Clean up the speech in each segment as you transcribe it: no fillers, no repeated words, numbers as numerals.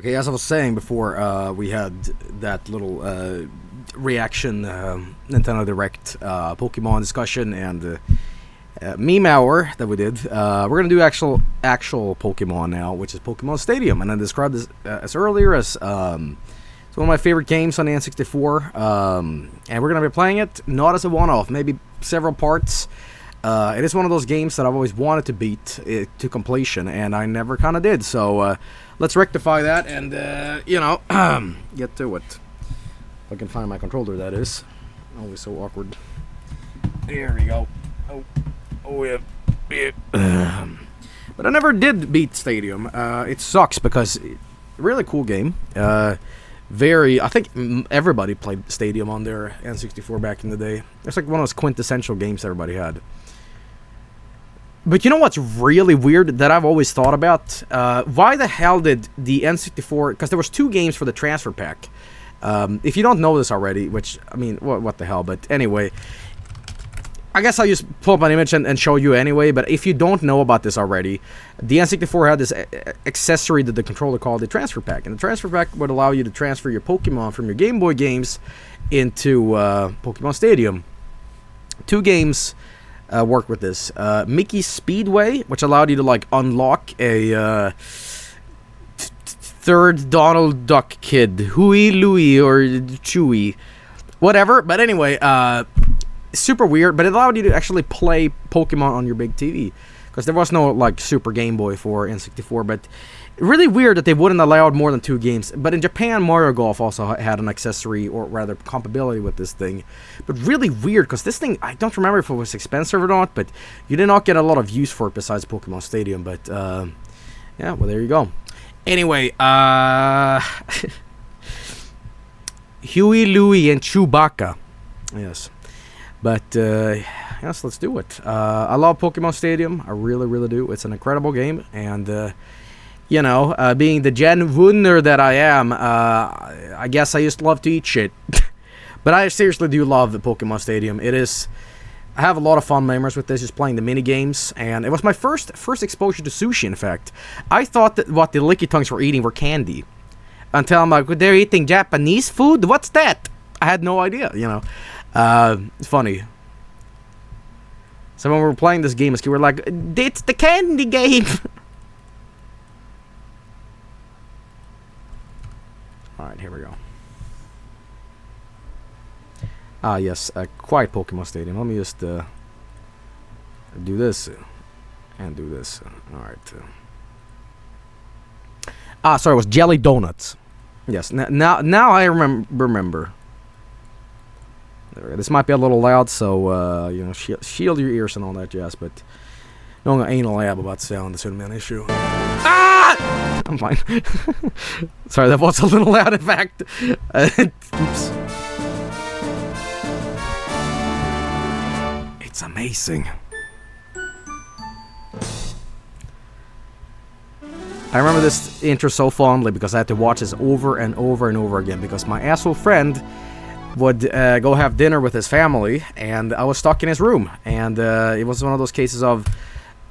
Okay, as I was saying before, we had that little reaction Nintendo Direct Pokemon discussion and meme hour that we did. We're gonna do actual Pokemon now, which is Pokemon Stadium, and I described this as earlier as it's one of my favorite games on the N64, and we're gonna be playing it not as a one-off, maybe several parts. It is one of those games that I've always wanted to beat to completion, and I never kind of did. So let's rectify that and get to it. If I can find my controller, that is. Always so awkward. There we go. Oh yeah. But I never did beat Stadium. It sucks because really cool game. I think everybody played Stadium on their N64 back in the day. It's like one of those quintessential games everybody had. But you know what's really weird that I've always thought about? Why the hell did the N64... Because there was 2 games for the transfer pack. If you don't know this already, which, I mean, what the hell, but anyway... I guess I'll just pull up an image and show you anyway, but if you don't know about this already, the N64 had this accessory that the controller called the transfer pack. And the transfer pack would allow you to transfer your Pokemon from your Game Boy games into Pokemon Stadium. 2 games... work with this. Mickey Speedway, which allowed you to like unlock a third Donald Duck kid, Huey, Louie, or Chewy, whatever. But anyway, super weird. But it allowed you to actually play Pokemon on your big TV because there was no like Super Game Boy for N64. But really weird that they wouldn't allow more than 2 games. But in Japan, Mario Golf also had an accessory, or rather compatibility with this thing. But really weird, because this thing, I don't remember if it was expensive or not, but you did not get a lot of use for it besides Pokemon Stadium. But, yeah, well, there you go. Anyway, Huey, Louie, and Chewbacca. Yes. But, yes, let's do it. I love Pokemon Stadium. I really, really do. It's an incredible game, and... being the Gen Wunder that I am, I guess I just love to eat shit. But I seriously do love the Pokemon Stadium. I have a lot of fun memories with this, just playing the mini games, and it was my first exposure to sushi, in fact. I thought that what the Licky Tongues were eating were candy. Until I'm like, they're eating Japanese food? What's that? I had no idea, It's funny. So when we were playing this game, we were like, it's the candy game! Alright, here we go. Yes, quiet Pokemon Stadium. Let me just do this and do this. Alright. Sorry, it was Jelly Donuts. Yes, now I remember. This might be a little loud, so, shield your ears and all that jazz, but no anal lab about sound. This shouldn't be an issue. I'm fine. Sorry, that was a little loud, in fact. Oops. It's amazing. I remember this intro so fondly because I had to watch this over and over and over again because my asshole friend would go have dinner with his family, and I was stuck in his room. And it was one of those cases of,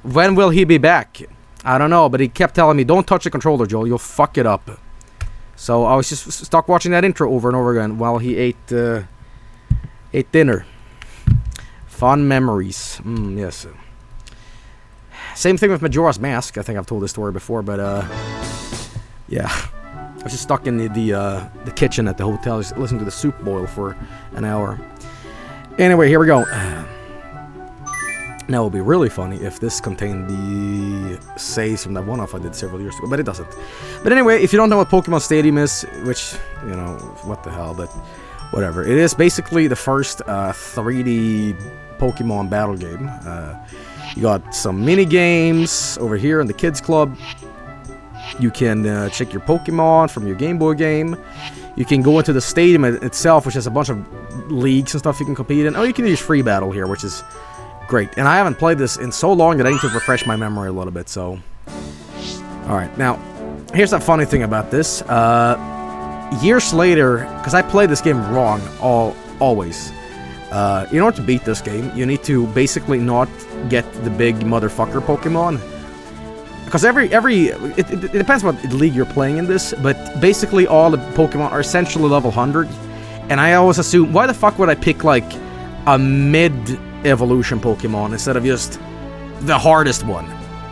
when will he be back? I don't know, but he kept telling me, don't touch the controller, Joel, you'll fuck it up. So I was just stuck watching that intro over and over again while he ate dinner. Fun memories. Yes. Same thing with Majora's Mask. I think I've told this story before, but yeah. I was just stuck in the kitchen at the hotel, just listening to the soup boil for an hour. Anyway, here we go. Now, it would be really funny if this contained the saves from that one-off I did several years ago, but it doesn't. But anyway, if you don't know what Pokemon Stadium is, which, what the hell, but whatever. It is basically the first 3D Pokemon battle game. You got some mini-games over here in the Kids Club. You can check your Pokemon from your Game Boy game. You can go into the stadium itself, which has a bunch of leagues and stuff you can compete in. Oh, you can use free battle here, which is... great. And I haven't played this in so long that I need to refresh my memory a little bit, so... Alright, now, here's the funny thing about this. Years later, because I played this game wrong, always. In order to beat this game, you need to basically not get the big motherfucker Pokemon. because it depends what league you're playing in this, but basically all the Pokemon are essentially level 100, and I always assume, why the fuck would I pick like a mid-evolution Pokemon instead of just the hardest one?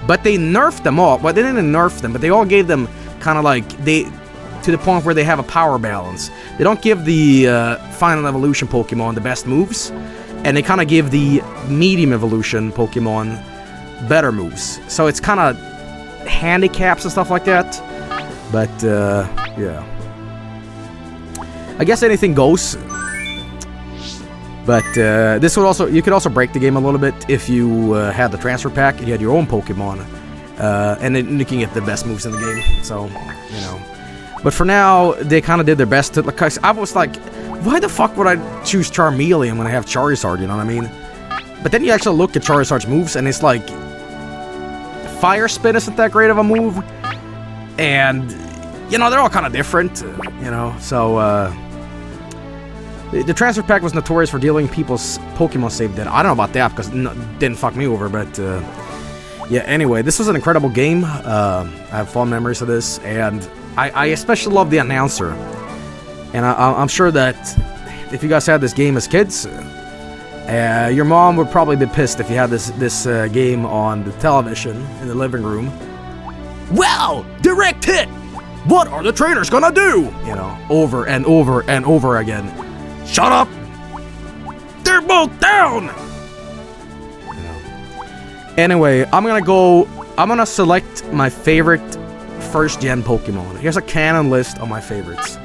But they nerfed them all. Well, they didn't nerf them, but they all gave them kind of like, to the point where they have a power balance. They don't give the final evolution Pokemon the best moves, and they kind of give the medium evolution Pokemon better moves. So it's kind of handicaps and stuff like that. But yeah, I guess anything goes. But this would also, you could also break the game a little bit if you had the transfer pack and you had your own Pokemon, and then you can get the best moves in the game. So, you know. But for now, they kind of did their best to, like, I was like, why the fuck would I choose Charmeleon when I have Charizard, you know what I mean? But then you actually look at Charizard's moves, and it's like, Fire Spin isn't that great of a move, and, you know, they're all kind of different, you know, so, the transfer pack was notorious for dealing people's Pokemon save dead. I don't know about that, because it didn't fuck me over, but, yeah, anyway, this was an incredible game. I have fond memories of this, and I especially love the announcer. And I'm sure that if you guys had this game as kids, your mom would probably be pissed if you had this game on the television in the living room. Well, direct hit! What are the trainers gonna do? You know, over and over and over again. Shut up! They're both down! You know. Anyway, I'm gonna select my favorite first-gen Pokemon. Here's a canon list of my favorites.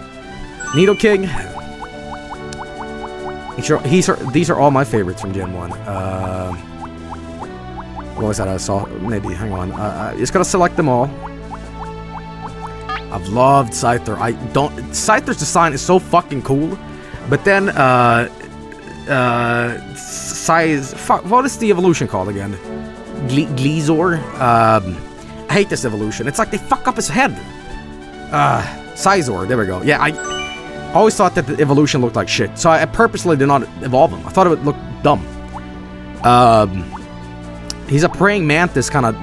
Nidoking. These are all my favorites from Gen 1. What was that I saw? Maybe, hang on. Just gotta select them all. I've loved Scyther. Scyther's design is so fucking cool. But then, what is the evolution called again? Gleezor? I hate this evolution. It's like they fuck up his head. Scizor, there we go. Yeah, I always thought that the evolution looked like shit, so I purposely did not evolve him. I thought it would look dumb. He's a praying mantis kind of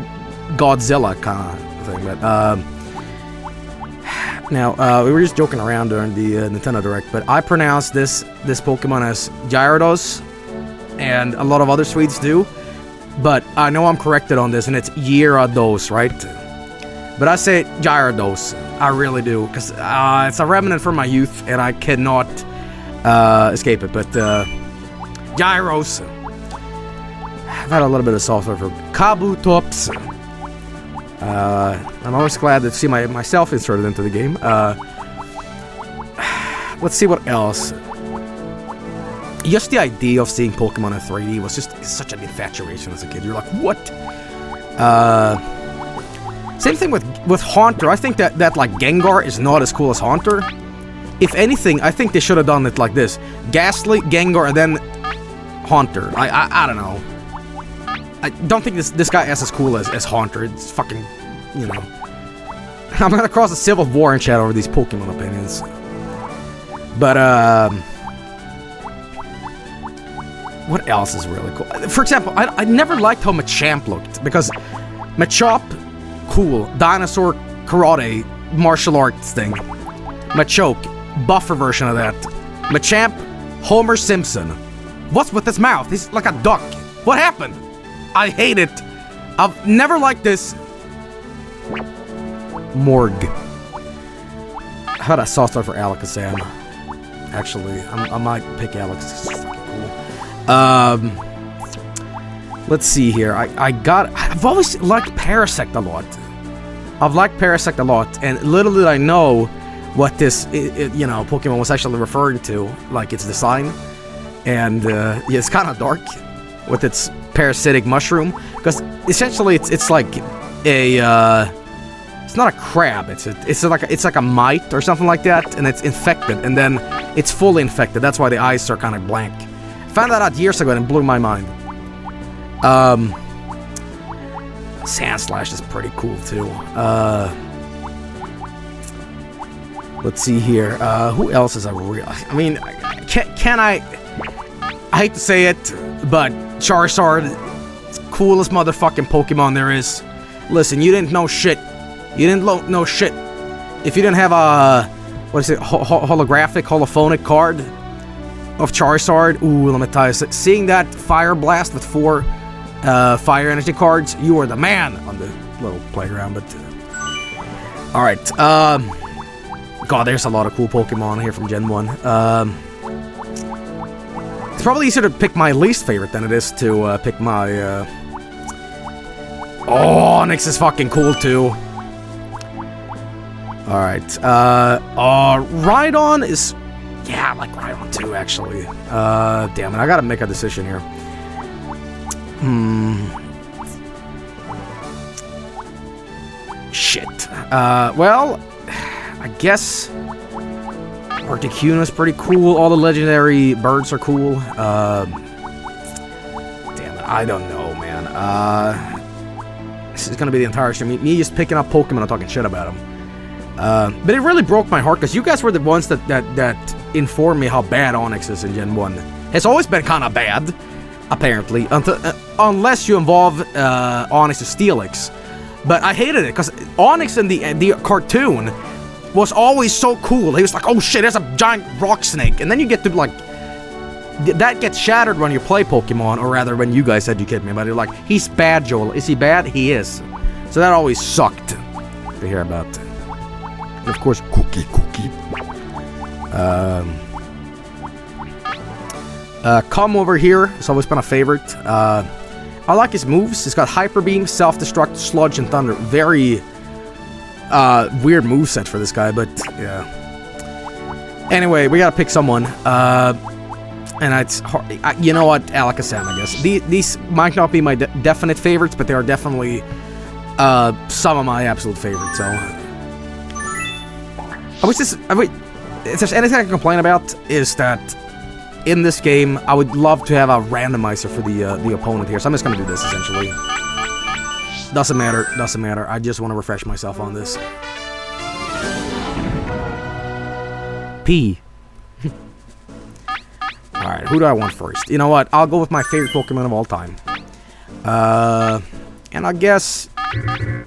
Godzilla kind of thing, but now we were just joking around during the Nintendo Direct, but I pronounce this Pokemon as Gyarados, and a lot of other Swedes do. But I know I'm corrected on this, and it's Gyarados, right? But I say Gyarados. I really do, because it's a remnant from my youth, and I cannot escape it. But Gyros. I've had a little bit of software for Kabutops. I'm always glad to see myself inserted into the game. Let's see what else. Just the idea of seeing Pokemon in 3D was just such an infatuation as a kid. You're like, what? Same thing with Haunter. I think that like Gengar is not as cool as Haunter. If anything, I think they should have done it like this: Ghastly, Gengar, and then Haunter. I don't know. I don't think this guy is as cool as Haunter. It's fucking, you know. I'm gonna cause a civil war in chat over these Pokemon opinions. But what else is really cool? For example, I never liked how Machamp looked, because Machop, cool, dinosaur karate martial arts thing. Machoke, buffer version of that. Machamp, Homer Simpson. What's with his mouth? He's like a duck. What happened? I hate it. I've never liked this. Morg. I had a soft spot for Alakazam. Actually, I might pick Alex. It's fucking cool. Let's see here. I've always liked Parasect a lot. I've liked Parasect a lot, and little did I know what this, you know, Pokemon was actually referring to, like its design. And yeah, it's kind of dark with its parasitic mushroom, because essentially it's like a it's not a crab. It's like a mite or something like that, and it's infected, and then it's fully infected. That's why the eyes are kind of blank. Found that out years ago, and it blew my mind. Sandslash is pretty cool too. Let's see here. Who else is a real? I mean, can I hate to say it, but Charizard, it's the coolest motherfucking Pokemon there is. Listen, you didn't know shit. You didn't know shit. If you didn't have a, what is it, holophonic card of Charizard, ooh, let me tell you, seeing that Fire Blast with 4 fire energy cards, you are the man on the little playground. But alright, God, there's a lot of cool Pokemon here from Gen 1. It's probably easier to pick my least favorite than it is to pick my, Onix is fucking cool too. Alright, Rhydon is... Yeah, I like Rhydon too, actually. Damn it, I gotta make a decision here. Shit. Well, I guess Articuno is pretty cool. All the legendary birds are cool. Damn it, I don't know, man. This is gonna be the entire stream. Me just picking up Pokemon and talking shit about them. But it really broke my heart because you guys were the ones that informed me how bad Onix is in Gen 1. It's always been kind of bad, apparently, unless you involve Onix to Steelix. But I hated it because Onix in the cartoon was always so cool. He was like, oh shit, there's a giant rock snake. And then you get to like, that gets shattered when you play Pokemon, or rather when you guys educate me about it. You're like, he's bad, Joel. Is he bad? He is. So that always sucked to hear about. And of course, Cookie. Come over here. It's always been a favorite. I like his moves. He's got Hyper Beam, Self-Destruct, Sludge, and Thunder. Very weird moveset for this guy, but yeah. Anyway, we gotta pick someone. And it's hard. You know what? Alakazam, I guess. These might not be my definite favorites, but they are definitely some of my absolute favorites, so... if there's anything I can complain about, is that in this game, I would love to have a randomizer for the opponent here. So I'm just gonna do this, essentially. Doesn't matter. I just want to refresh myself on this. P. Alright, who do I want first? You know what? I'll go with my favorite Pokemon of all time. And I guess...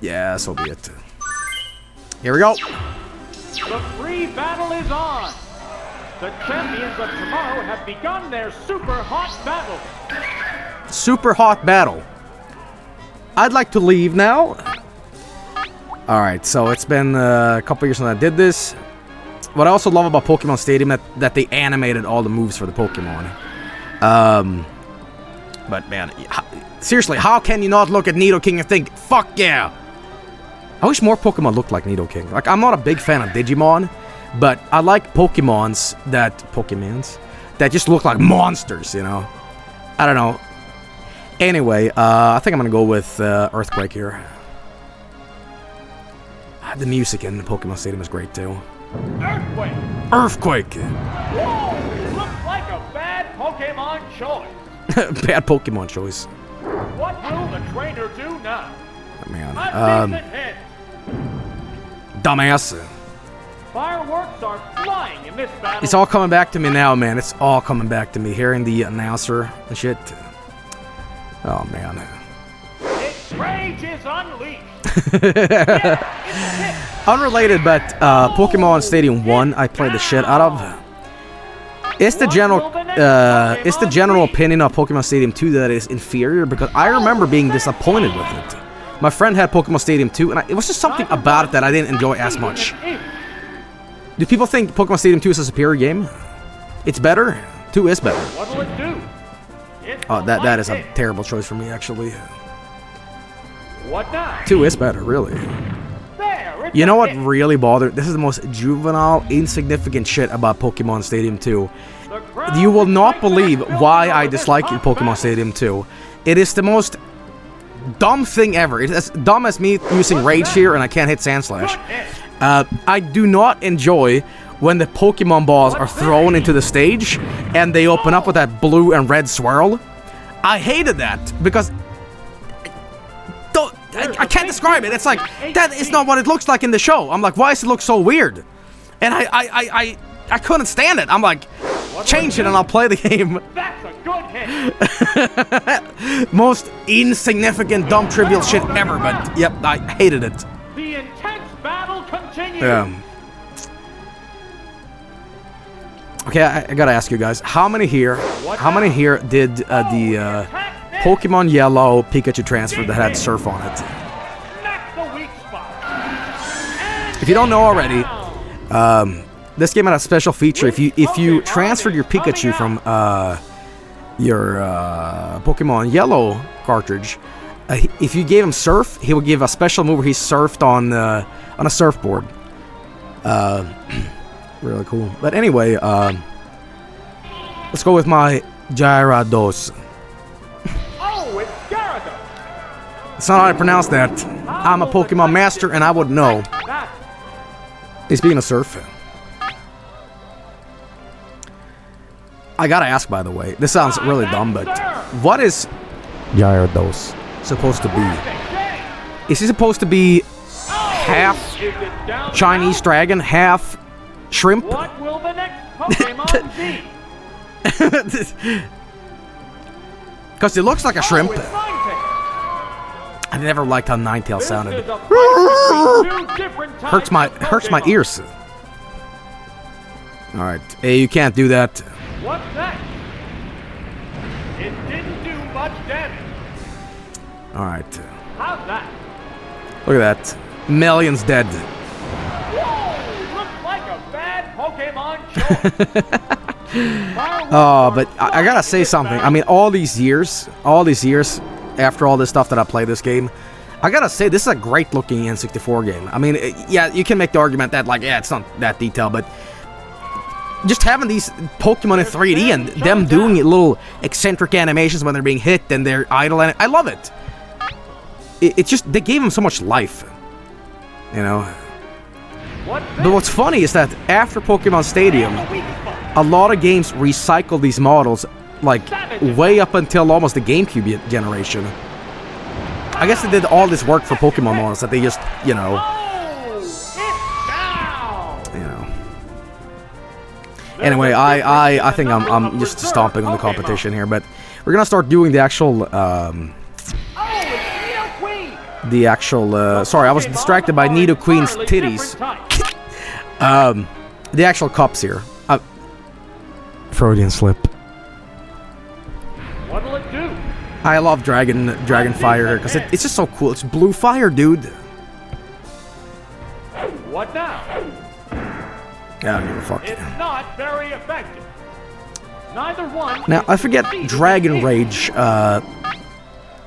yeah, so be it. Here we go. The free battle is on! The champions of tomorrow have begun their super hot battle! Super hot battle. I'd like to leave now. Alright, so it's been a couple years since I did this. What I also love about Pokemon Stadium that they animated all the moves for the Pokemon. But man, seriously, how can you not look at Nidoking and think, fuck yeah! I wish more Pokemon looked like Nidoking. Like, I'm not a big fan of Digimon, but I like Pokemons that just look like monsters, you know? I don't know. Anyway, I think I'm gonna go with Earthquake here. The music in Pokemon Stadium is great too. Earthquake! Whoa! Looks like a bad Pokemon choice. Bad Pokemon choice. What will the trainer do now? Oh, man. Dumbass. Fireworks are flying in this battle. It's all coming back to me now, man. It's all coming back to me. Hearing the announcer and shit. Oh, man. Its rage is unleashed. Unrelated, but Pokemon Stadium 1, I played the shit out of. It's the general opinion of Pokemon Stadium 2 that is inferior, because I remember being disappointed with it. My friend had Pokemon Stadium 2, and it was just something about it that I didn't enjoy as much. Do people think Pokemon Stadium 2 is a superior game? It's better? 2 is better. What'll it do? Oh, that is a terrible choice for me, actually. What now? 2 is better, really. You know what really bothered? This is the most juvenile, insignificant shit about Pokemon Stadium 2. You will not believe why I dislike Pokemon Stadium 2. It is the most dumb thing ever. It's as dumb as me using Rage here and I can't hit Sandslash. I do not enjoy when the Pokemon balls are thrown into the stage and they open up with that blue and red swirl. I hated that because... I can't describe it. It's like, that is not what it looks like in the show. I'm like, why does it look so weird? And I couldn't stand it. I'm like, Change it and I'll play the game. That's a good hit. Most insignificant, dumb, trivial shit ever, but yep, I hated it. The intense battle continues. Okay, I gotta ask you guys, how many here did the Pokemon Yellow Pikachu transfer that had Surf on it? Smack the weak spot. If you don't know already, this game had a special feature. If you transferred your Pikachu from your Pokemon Yellow cartridge, if you gave him Surf, he would give a special move where he surfed on a surfboard. Really cool. But anyway, let's go with my Gyarados. Oh, it's Gyarados. That's not how I pronounce that. I'm a Pokemon master and I would know. Hey, speaking of Surf, I gotta ask, by the way, this sounds really dumb, but what is Gyarados supposed to be? Is he supposed to be half Chinese dragon, half shrimp? What will the next Pokemon be? Because it looks like a shrimp. Oh, it's Ninetale. I never liked how Ninetale This sounded. is a fight between two different Hurts types my of Pokemon. ears. All right, hey, you can't do that. What's that? It didn't do much damage. All right, How's that? look at that. Millions dead. Whoa! Looks like a bad Pokemon choice. Oh, but I gotta say something. I mean, all these years, after all this stuff that I play this game, I gotta say this is a great looking N64 game. I mean, yeah, you can make the argument that like, yeah, it's not that detailed, but just having these Pokemon in 3D and them doing little eccentric animations when they're being hit and they're idle, and I love it. It's just, they gave them so much life, you know. But what's funny is that after Pokemon Stadium, a lot of games recycle these models, like, way up until almost the GameCube generation. I guess they did all this work for Pokemon models that they just, you know. Anyway, I think I'm just stomping on the competition here, but we're gonna start doing the actual, sorry, I was distracted by Nidoqueen's titties. The actual cups here. Freudian slip. What'll it do? I love Dragon Fire because it's just so cool. It's blue fire, dude. What now? Yeah, I don't give a fuck. It's not very effective. Neither one. Now I forget Dragon Rage. I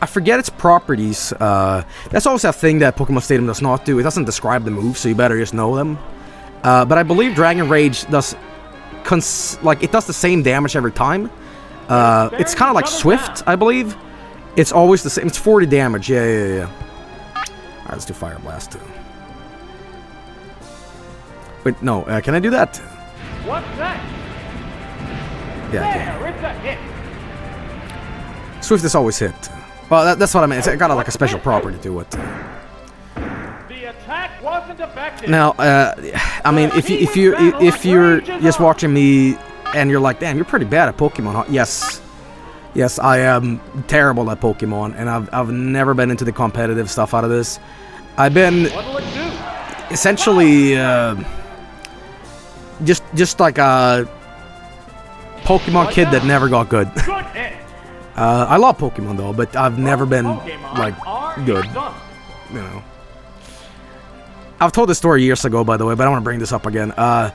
forget its properties. That's always a thing that Pokemon Stadium does not do. It doesn't describe the moves, so you better just know them. But I believe Dragon Rage does, it does the same damage every time. It's kind of like Swift, I believe. It's always the same. It's 40 damage. Yeah. Alright, let's do Fire Blast. Wait, no. Can I do that? What's that? Yeah, I There, it's a hit. can. Swift is always hit. Well, that's what I mean. It's got like a special property to it. The attack wasn't effective. Now, I mean, if you're just watching me and you're like, damn, you're pretty bad at Pokemon, huh? Yes, I am terrible at Pokemon, and I've never been into the competitive stuff out of this. I've been essentially just like a Pokemon kid that never got good. I love Pokemon though, but I've never been like good. You know. I've told this story years ago, by the way, but I want to bring this up again. I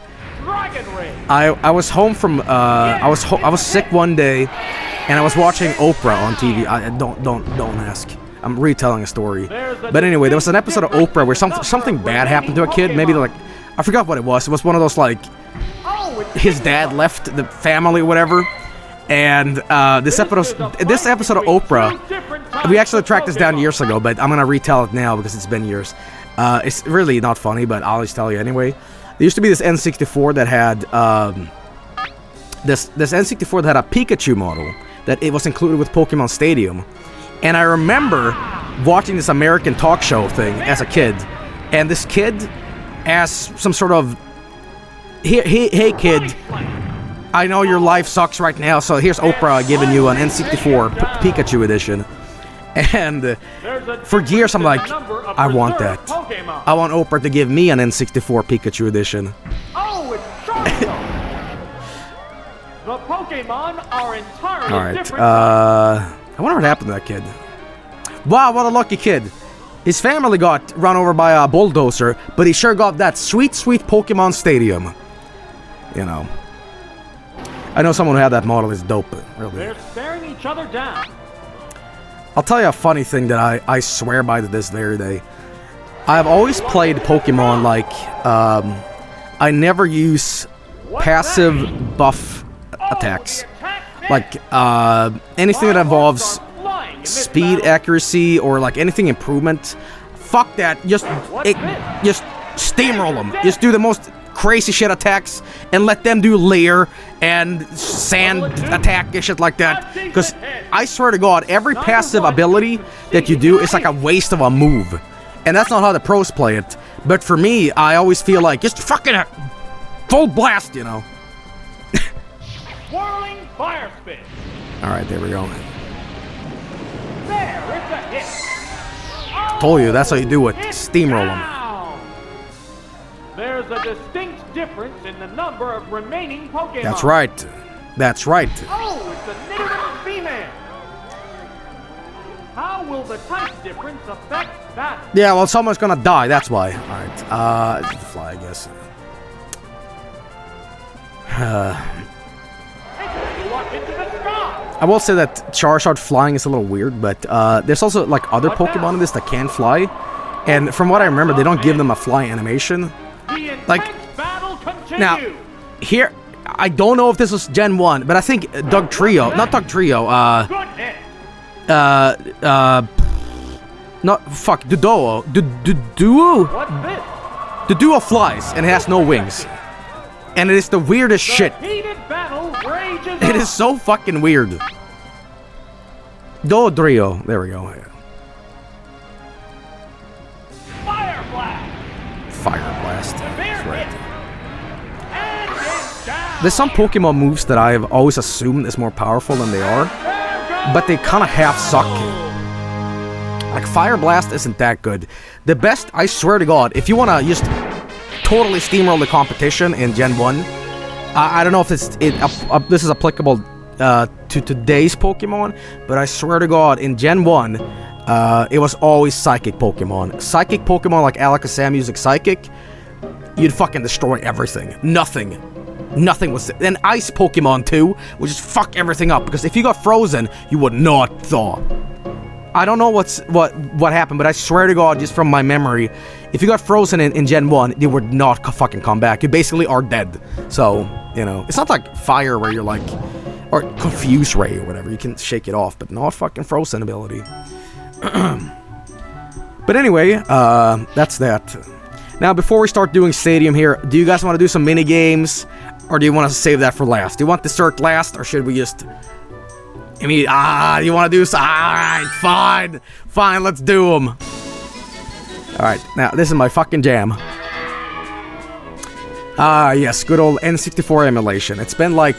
was home from I was sick one day, and I was watching Oprah on TV. Don't ask. I'm retelling a story. But anyway, there was an episode of Oprah where something bad happened to a kid. Maybe like, I forgot what it was. It was one of those like, his dad left the family or whatever. And this episode of Oprah, we actually tracked this down years ago, but I'm gonna retell it now because it's been years. It's really not funny, but I'll just tell you anyway. There used to be this N64 that had this N64 that had a Pikachu model that it was included with Pokemon Stadium. And I remember watching this American talk show thing as a kid, and this kid asked some sort of, hey kid, I know your life sucks right now, so here's Oprah giving you an N64 Pikachu edition. And for years I'm like, I want that. I want Oprah to give me an N64 Pikachu edition. Oh, it's Charizard! The Pokemon are entirely different. I wonder what happened to that kid. Wow, what a lucky kid. His family got run over by a bulldozer, but he sure got that sweet, sweet Pokemon Stadium. You know. I know someone who had that model is dope, really. They're staring each other down. I'll tell you a funny thing that I swear by to this very day. I've always played Pokemon like, I never use passive buff attacks. Like, anything that involves speed, accuracy, or like anything improvement. Fuck that. Just steamroll them. Just do the most crazy shit attacks and let them do layer and sand attack and shit like that. Because I swear to God, every passive ability that you do is like a waste of a move. And that's not how the pros play it. But for me, I always feel like just fucking full blast, you know. Whirling fire spin. Alright, there we go. There, it's a hit. Oh, Told you, that's how you do it. Steamroll them. There's a distinct difference in the number of remaining Pokemon. That's right. That's right. Oh, it's a Nidoran female. How will the type difference affect that? Yeah, well, someone's gonna die, that's why. Alright, fly, I guess. I will say that Charizard flying is a little weird, but there's also like other Pokemon in this that can fly. And from what I remember, they don't give them a fly animation. Like, now, here, I don't know if this was Gen 1, but I think Doug Trio, not Doug Trio, Duo. The Duo flies and it has no wings. And it is the weirdest shit. It is so fucking weird. Trio. There we go. Fire Blast. Fire Blast. That's right. There's some Pokemon moves that I've always assumed is more powerful than they are, but they kind of half suck. Like Fire Blast isn't that good. The best, I swear to God, if you want to just totally steamroll the competition in Gen 1, I don't know if this is applicable to today's Pokemon, but I swear to God, in Gen 1, it was always Psychic Pokemon. Psychic Pokemon like Alakazam using Psychic, you'd fucking destroy everything. Nothing was... And Ice Pokemon too, would just fuck everything up, because if you got frozen, you would not thaw. I don't know what happened, but I swear to God, just from my memory, if you got frozen in Gen 1, you would not fucking come back. You basically are dead. So, you know, it's not like fire where you're like... Or Confuse Ray or whatever, you can shake it off, but not fucking frozen ability. But anyway, that's that. Now, before we start doing Stadium here, do you guys want to do some mini games, or do you want to save that for last? Do you want dessert last, or should we just... I mean, you want to do some... Alright, fine, let's do them. Alright, now, this is my fucking jam. Yes, good old N64 emulation. It's been like,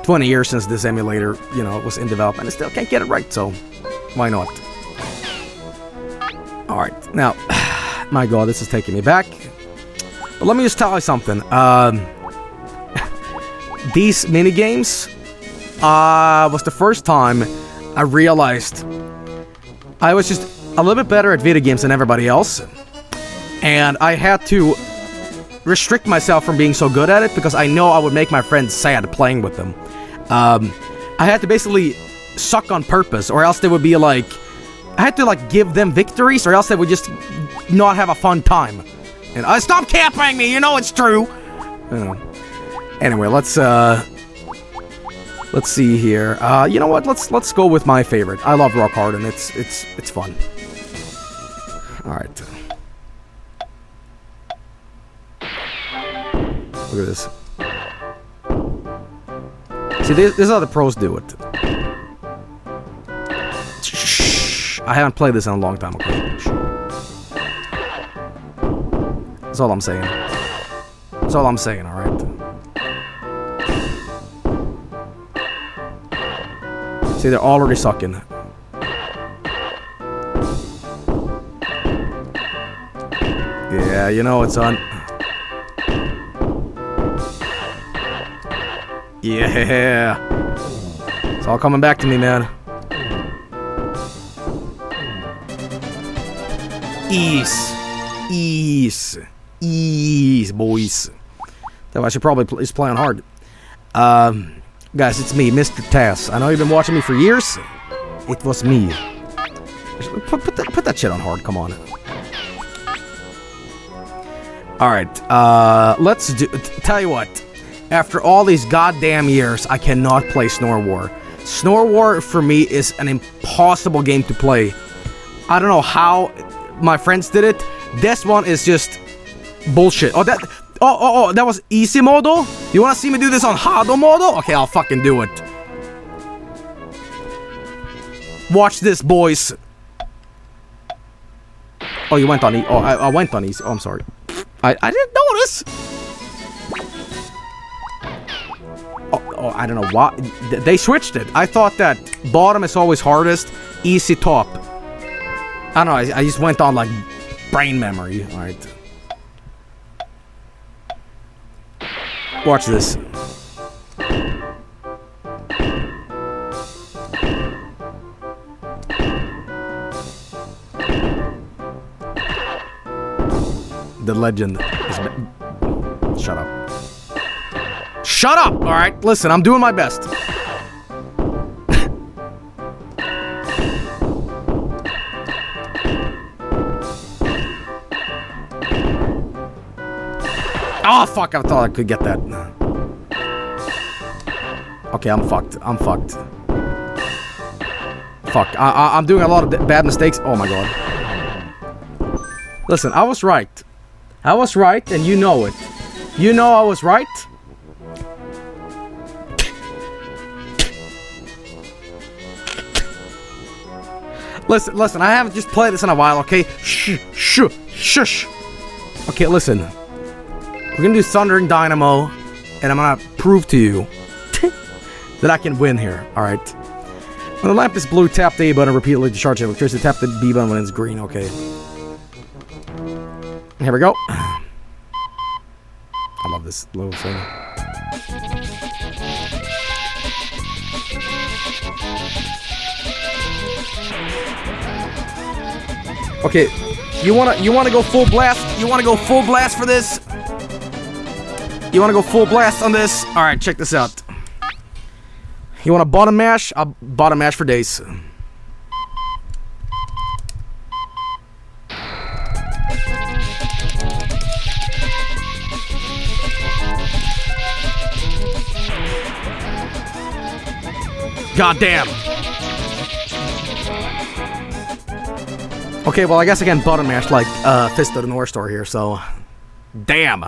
20 years since this emulator, was in development. I still can't get it right, so why not? Alright, now, my God, this is taking me back. But let me just tell you something. These minigames was the first time I realized I was just a little bit better at video games than everybody else. And I had to restrict myself from being so good at it because I know I would make my friends sad playing with them. I had to basically suck on purpose, or else they would be like... I had to, give them victories, or else they would just not have a fun time. And stop camping me, it's true! Anyway, let's see here. You know what? Let's go with my favorite. I love Rock Hard, and it's fun. Alright. Look at this. See, this is how the pros do it. Shh. I haven't played this in a long time, okay? Shh. That's all I'm saying. That's all I'm saying, alright? See, they're already sucking. Yeah, you know it's on. Yeah. It's all coming back to me, man. Ease, boys. Though I should probably is playing hard. Guys, it's me, Mr. Tass. I know you've been watching me for years. It was me. Put that shit on hard. Come on. All right. Let's do. Tell you what. After all these goddamn years, I cannot play Snore War. Snore War for me is an impossible game to play. I don't know how my friends did it. This one is just bullshit. Oh, that was easy modo? You wanna see me do this on hardo modo? Okay, I'll fucking do it. Watch this, boys. Oh, you went on easy. Oh, I went on easy. Oh, I'm sorry. I didn't notice. Oh, I don't know why. They switched it. I thought that bottom is always hardest, easy top. I don't know, I just went on like brain memory. Alright. Watch this. The legend is... Shut up. Shut up! Alright, listen, I'm doing my best. Oh, fuck, I thought I could get that. Okay, I'm fucked. I'm fucked. Fuck, I'm doing a lot of bad mistakes. Oh my god. Listen, I was right. I was right, and you know it. You know I was right. Listen, I haven't just played this in a while, okay? Shush. Okay, listen. We're gonna do Thundering Dynamo, and I'm gonna prove to you that I can win here, alright? When the lamp is blue, tap the A button repeatedly to charge electricity. Tap the B button when it's green, okay. Here we go. I love this little thing. Okay, you wanna go full blast? You wanna go full blast for this? You wanna go full blast on this? Alright, check this out. You wanna bottom mash? I'll bottom mash for days. God damn. Okay, well, I guess I can bottom mash like Fist of the North Star here, so... Damn.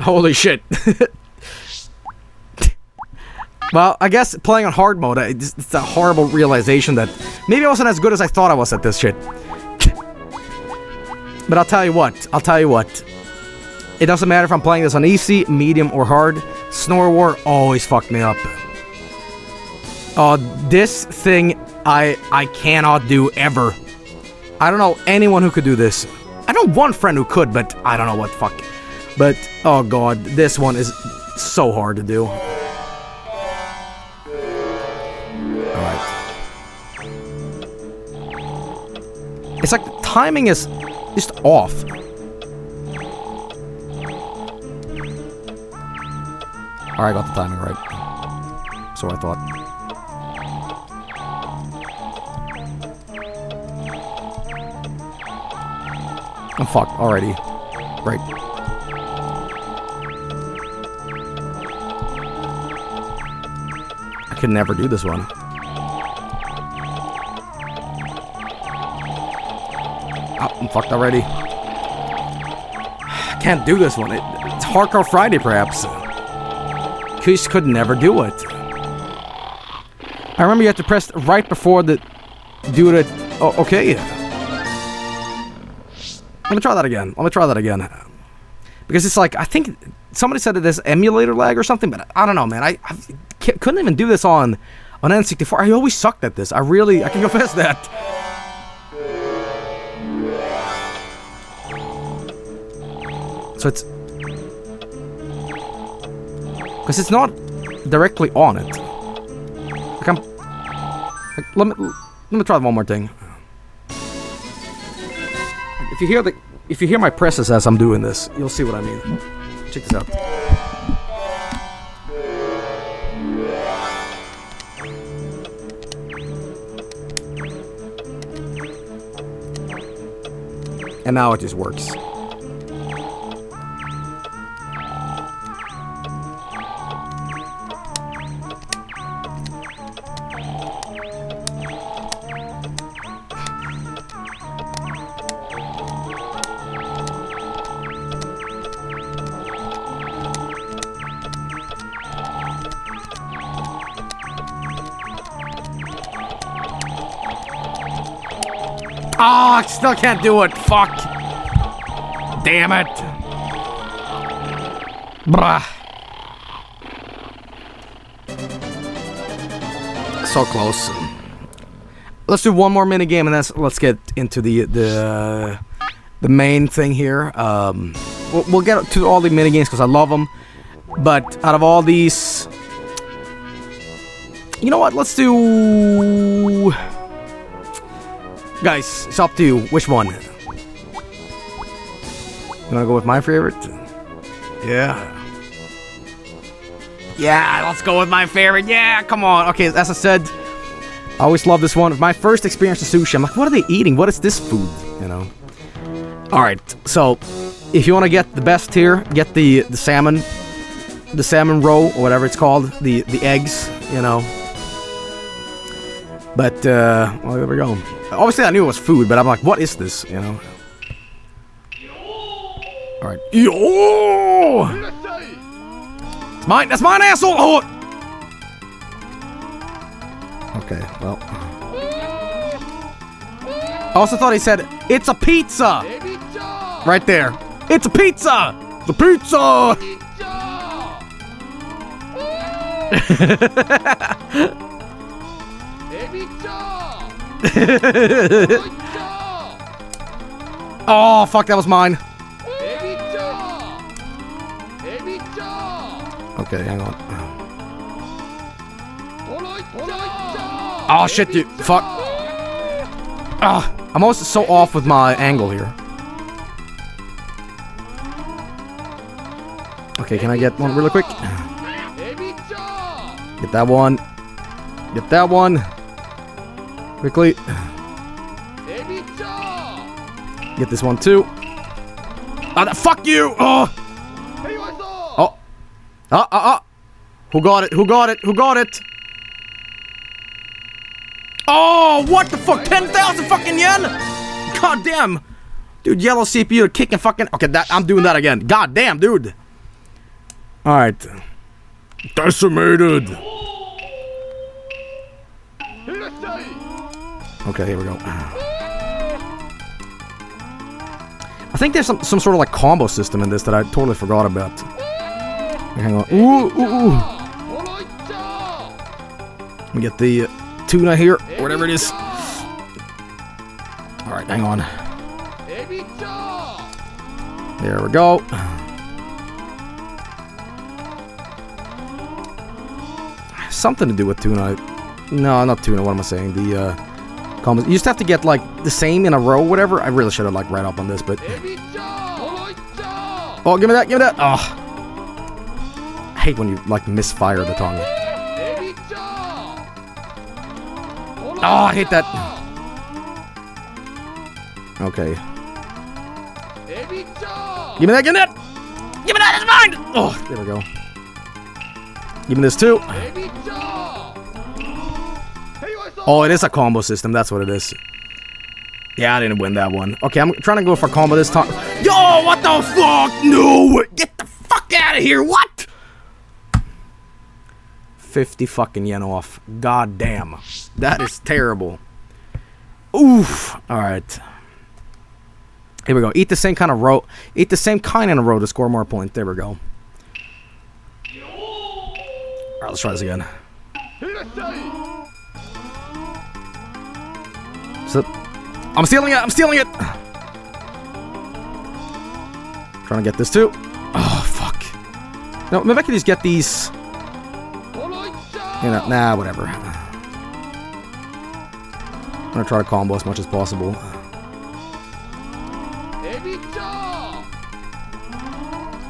Holy shit. Well, I guess playing on hard mode, it's a horrible realization that maybe I wasn't as good as I thought I was at this shit. But I'll tell you what. It doesn't matter if I'm playing this on easy, medium, or hard. Snore War always fucked me up. This thing I cannot do ever. I don't know anyone who could do this. I know one friend who could, but I don't know what fuck. But, oh god, this one is so hard to do. Alright. It's like the timing is just off. Alright, I got the timing right. So I thought. I'm fucked already. Right. I could never do this one. Oh, I'm fucked already. I can't do this one. It's Hardcore Friday, perhaps. Just could never do it. I remember you had to press right before the... Do it. Oh, okay. Let me try that again. Because it's like, I think somebody said that there's emulator lag or something, but I don't know, man. I couldn't even do this on On N64, I always sucked at this. I can confess that. So it's... Because it's not directly on it. Let me try one more thing. If you hear my presses as I'm doing this, you'll see what I mean. Check this out. And now it just works. Oh, I still can't do it. Fuck. Damn it. Bruh. So close. Let's do one more mini game and let's get into the main thing here. We'll get to all the mini games because I love them. But out of all these, you know what? Let's do. Guys, it's up to you. Which one? You wanna go with my favorite? Yeah. Yeah, let's go with my favorite. Yeah, come on. Okay, as I said, I always love this one. My first experience with sushi, I'm like, what are they eating? What is this food? You know? Alright, so if you want to get the best here, get the salmon roe, or whatever it's called. The eggs, you know. But, well, there we go. Obviously, I knew it was food, but I'm like, what is this? You know? Alright. Yo! It's mine! That's mine, asshole! Oh! Okay, well. I also thought he said, it's a pizza! Right there. It's a pizza! The pizza! Oh, fuck, that was mine. Okay, hang on. Oh, shit, dude. Fuck. I'm also so off with my angle here. Okay, can I get one really quick? Get that one. Get that one. Quickly. Get this one too. Fuck you! Oh! Oh! Who got it? Who got it? Who got it? Oh, what the fuck? 10,000 fucking yen? God damn. Dude, yellow CPU kicking fucking... Okay, I'm doing that again. God damn, dude. Alright. Decimated. Okay, here we go. I think there's some sort of like combo system in this that I totally forgot about. Hang on. Ooh. Let me get the tuna here, or whatever it is. Alright, hang on. There we go. Something to do with tuna. No, not tuna. What am I saying? The combos. You just have to get like the same in a row, whatever. I really should have like read up on this, but. Oh, give me that! Give me that! Oh, I hate when you like misfire the tongue. Oh, I hate that. Okay. Give me that! Give me that! Give me that! It's mine! Oh, there we go. Give me this too. Oh, it is a combo system. That's what it is. Yeah, I didn't win that one. Okay, I'm trying to go for combo this time. Yo, what the fuck? No! Get the fuck out of here! What? 50 fucking yen off. God damn. That is terrible. Oof. Alright. Here we go. Eat the same kind of row. Eat the same kind in a row to score more points. There we go. Alright, let's try this again. So, I'm stealing it! I'm stealing it! Trying to get this too. Oh, fuck. No, maybe I can just get these... You know, nah, whatever. I'm gonna try to combo as much as possible.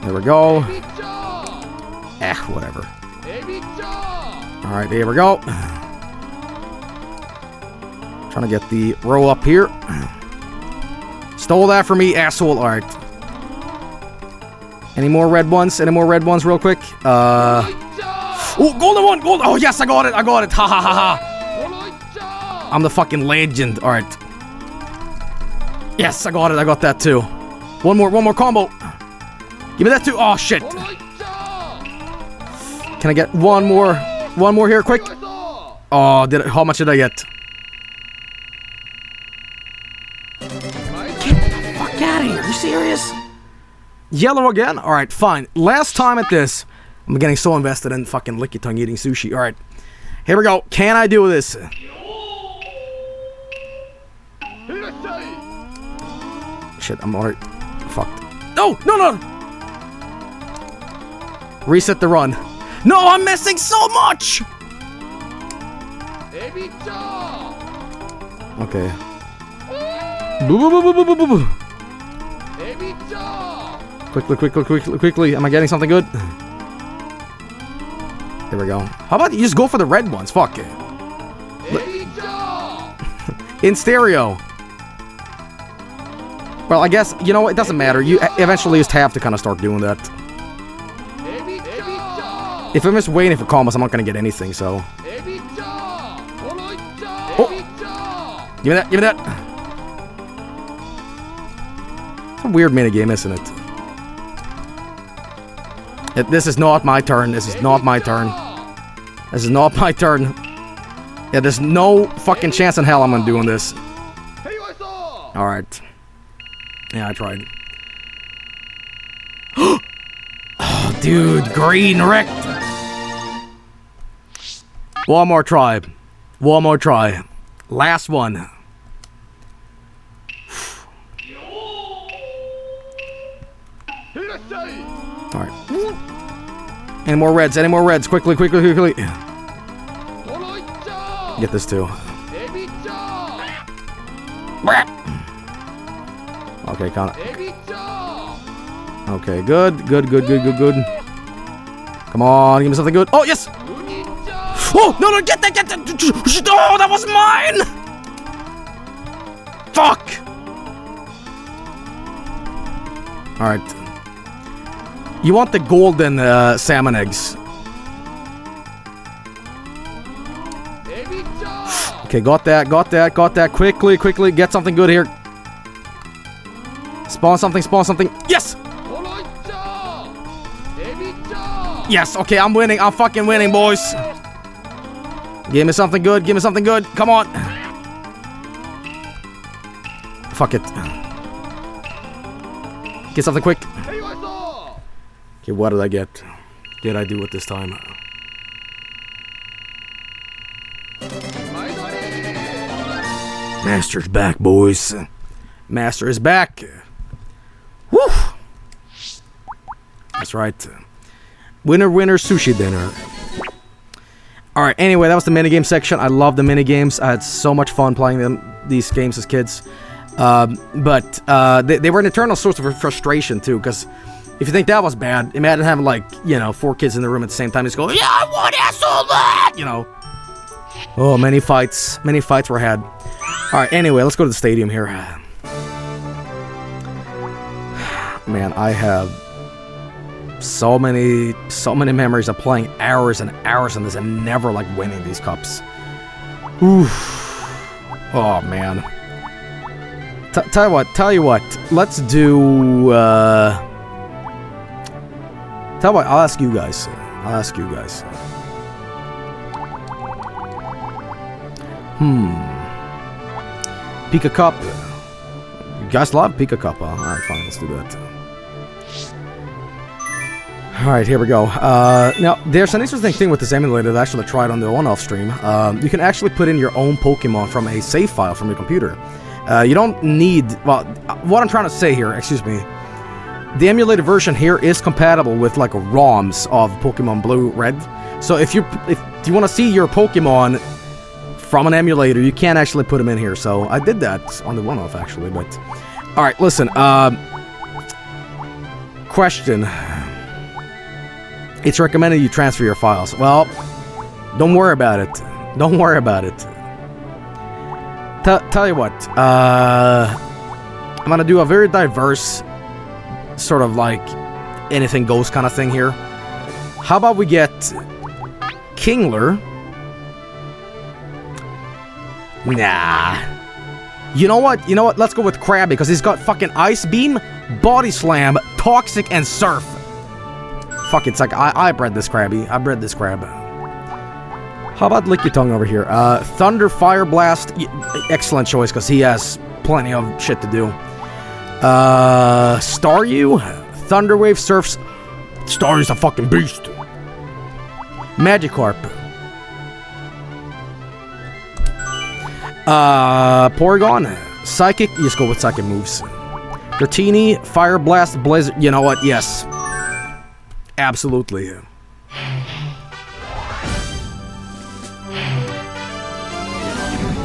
There we go. Whatever. Alright, there we go. Trying to get the row up here. Stole that from me, asshole. Alright. Any more red ones? Any more red ones real quick? Oh, golden one! Gold! Oh, yes, I got it! I got it! Ha ha ha ha! I'm the fucking legend. Alright. Yes, I got it. I got that too. One more combo. Give me that too. Oh, shit. Can I get one more here, quick? Oh, how much did I get? Get the fuck out of here. Are you serious? Yellow again? Alright, fine. Last time at this, I'm getting so invested in fucking licky tongue eating sushi. Alright. Here we go. Can I do this? Shit, I'm alright. Fucked. No! Reset the run. No, I'm missing so much! Okay. Quickly. Am I getting something good? There we go. How about you just go for the red ones? Fuck it. In stereo. Well, I guess, you know what? It doesn't matter. You eventually just have to kind of start doing that. If I'm just waiting for combos, I'm not going to get anything, so... Oh! Give me that! It's a weird minigame, isn't it? This is not my turn. This is not my turn. Yeah, there's no fucking chance in hell I'm gonna doing this. Alright. Yeah, I tried. Oh, dude, green wrecked. One more try. Last one. Alright. Any more reds? Quickly. Get this too. Okay, count it. Okay, good. Come on, give me something good. Oh, yes! Oh, no, get that! Oh, that was mine! Fuck! Alright. You want the golden salmon eggs. Okay, got that. Quickly, get something good here. Spawn something. Yes! Yes, okay, I'm winning. I'm fucking winning, boys. Give me something good. Come on. Fuck it. Get something quick. Okay, what did I get? Did I do it this time? Master's back, boys. Master is back. Woo! That's right. Winner, sushi dinner. Alright, anyway, that was the minigame section. I love the minigames. I had so much fun playing these games as kids. But they were an eternal source of frustration, too, because if you think that was bad, imagine having, like, 4 kids in the room at the same time just go, yeah, I want asshole that! Oh, many fights were had. Alright, anyway, let's go to the stadium here. Man, I have so many memories of playing hours and hours on this and never, like, winning these cups. Oof. Oh, man. Tell you what, let's do, tell you what, I'll ask you guys. Pika Cup. You guys love Pika Cup, huh? Alright, fine, let's do that. Alright, here we go. Now, there's an interesting thing with this emulator that I actually tried on the on-off stream. You can actually put in your own Pokemon from a save file from your computer. You don't need... Well, what I'm trying to say here, excuse me, the emulated version here is compatible with, like, ROMs of Pokemon Blue, Red. So if you want to see your Pokemon from an emulator, you can actually put them in here. So I did that on the one-off, actually, but... Alright, listen, question. It's recommended you transfer your files. Well, don't worry about it. Don't worry about it. Tell you what, I'm gonna do a very diverse, sort of like, anything goes kind of thing here. How about we get Kingler? Nah. You know what? Let's go with Krabby, because he's got fucking Ice Beam, Body Slam, Toxic, and Surf. Fuck, it's like, I bred this Krabby. I bred this crab. How about Lickitung over here? Thunder, Fire Blast. Excellent choice, because he has plenty of shit to do. Staryu. Thunderwave, Surfs. Staryu's a fucking beast. Magikarp. Porygon. Psychic. You just go with Psychic moves. Dratini, Fire Blast, Blizzard. You know what? Yes. Absolutely.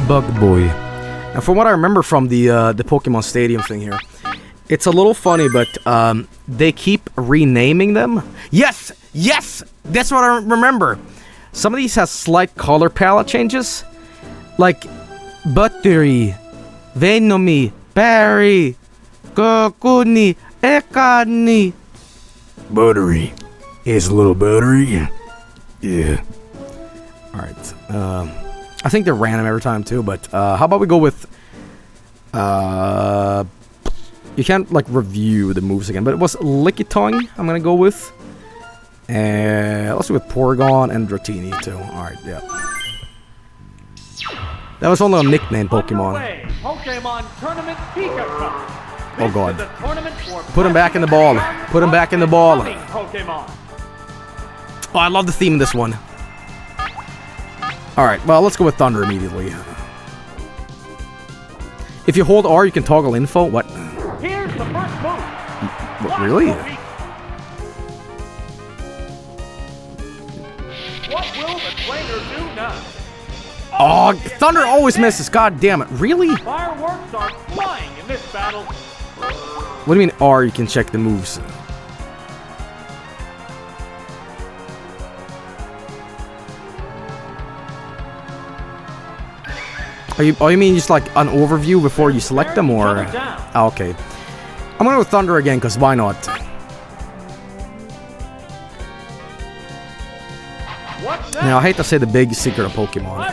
Bug Boy. Now, from what I remember from the Pokemon Stadium thing here, it's a little funny, but they keep renaming them. Yes! Yes! That's what I remember. Some of these have slight color palette changes. Like, Buttery, Venomy, Barry, Kokuni, Ekani. Buttery. Here's a little buttery. Yeah. Alright. I think they're random every time too, but how about we go with... you can't, like, review the moves again, but it was Lickitung I'm gonna go with. And let's do with Porygon and Dratini too. Alright, yeah. That was only a nickname Pokemon. Pokemon Tournament Pikachu. Oh god. Put him back in the ball. Put him back in the ball. Oh, I love the theme of this one. Alright, well, let's go with Thunder immediately. If you hold R, you can toggle info. What? Here's the first move. What, really? What will the trainer do now? Oh, Thunder always misses. God damn it. Really? Fireworks are flying in this battle. What do you mean R, you can check the moves? Oh, you mean just like an overview before you select them, or? Oh, okay. I'm gonna go with Thunder again, because why not? Now, I hate to say the big secret of Pokemon.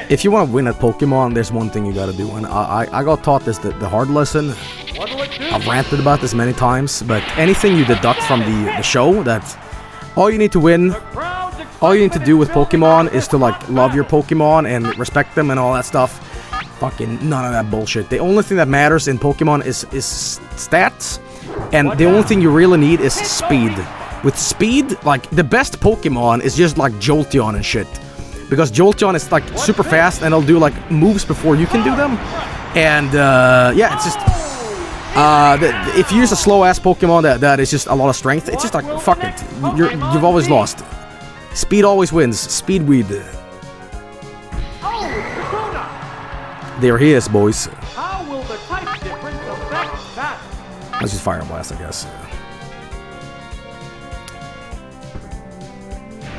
If you want to win at Pokemon, there's one thing you gotta do, and I got taught this the hard lesson. I've ranted about this many times, but anything you deduct from the show, that all you need to win, all you need to do with Pokemon is to, like, love your Pokemon and respect them and all that stuff. Fucking none of that bullshit. The only thing that matters in Pokemon is stats, and the only thing you really need is speed. With speed, like, the best Pokemon is just like Jolteon and shit. Because Jolteon is, like, super fast and it'll do, like, moves before you can do them. And, yeah, it's just... if you use a slow-ass Pokemon that is just a lot of strength, it's just like, fuck it. You've always lost. Speed always wins. Speedweed. There he is, boys. How will the type difference affect that? Let's just Fire Blast, I guess.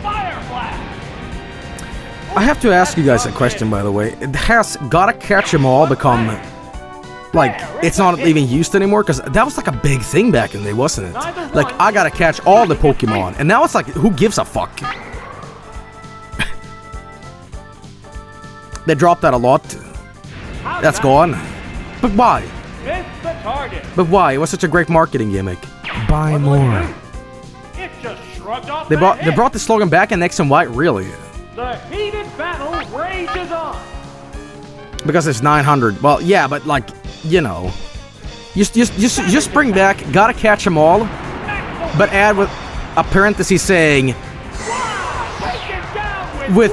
Fire Blast! I have to ask you guys a question, by the way. Has Gotta Catch 'Em All become... like, it's not even used anymore? Because that was like a big thing back in the day, wasn't it? Like, I gotta catch all the Pokemon. And now it's like, who gives a fuck? They dropped that a lot. That's gone. But why? But why? It was such a great marketing gimmick. Buy more. They brought the slogan back in X and Y, really? The heated battle rages on. Because it's 900. Well, yeah, but like, you know, just bring back Gotta Catch 'Em All, but add with a parenthesis saying, with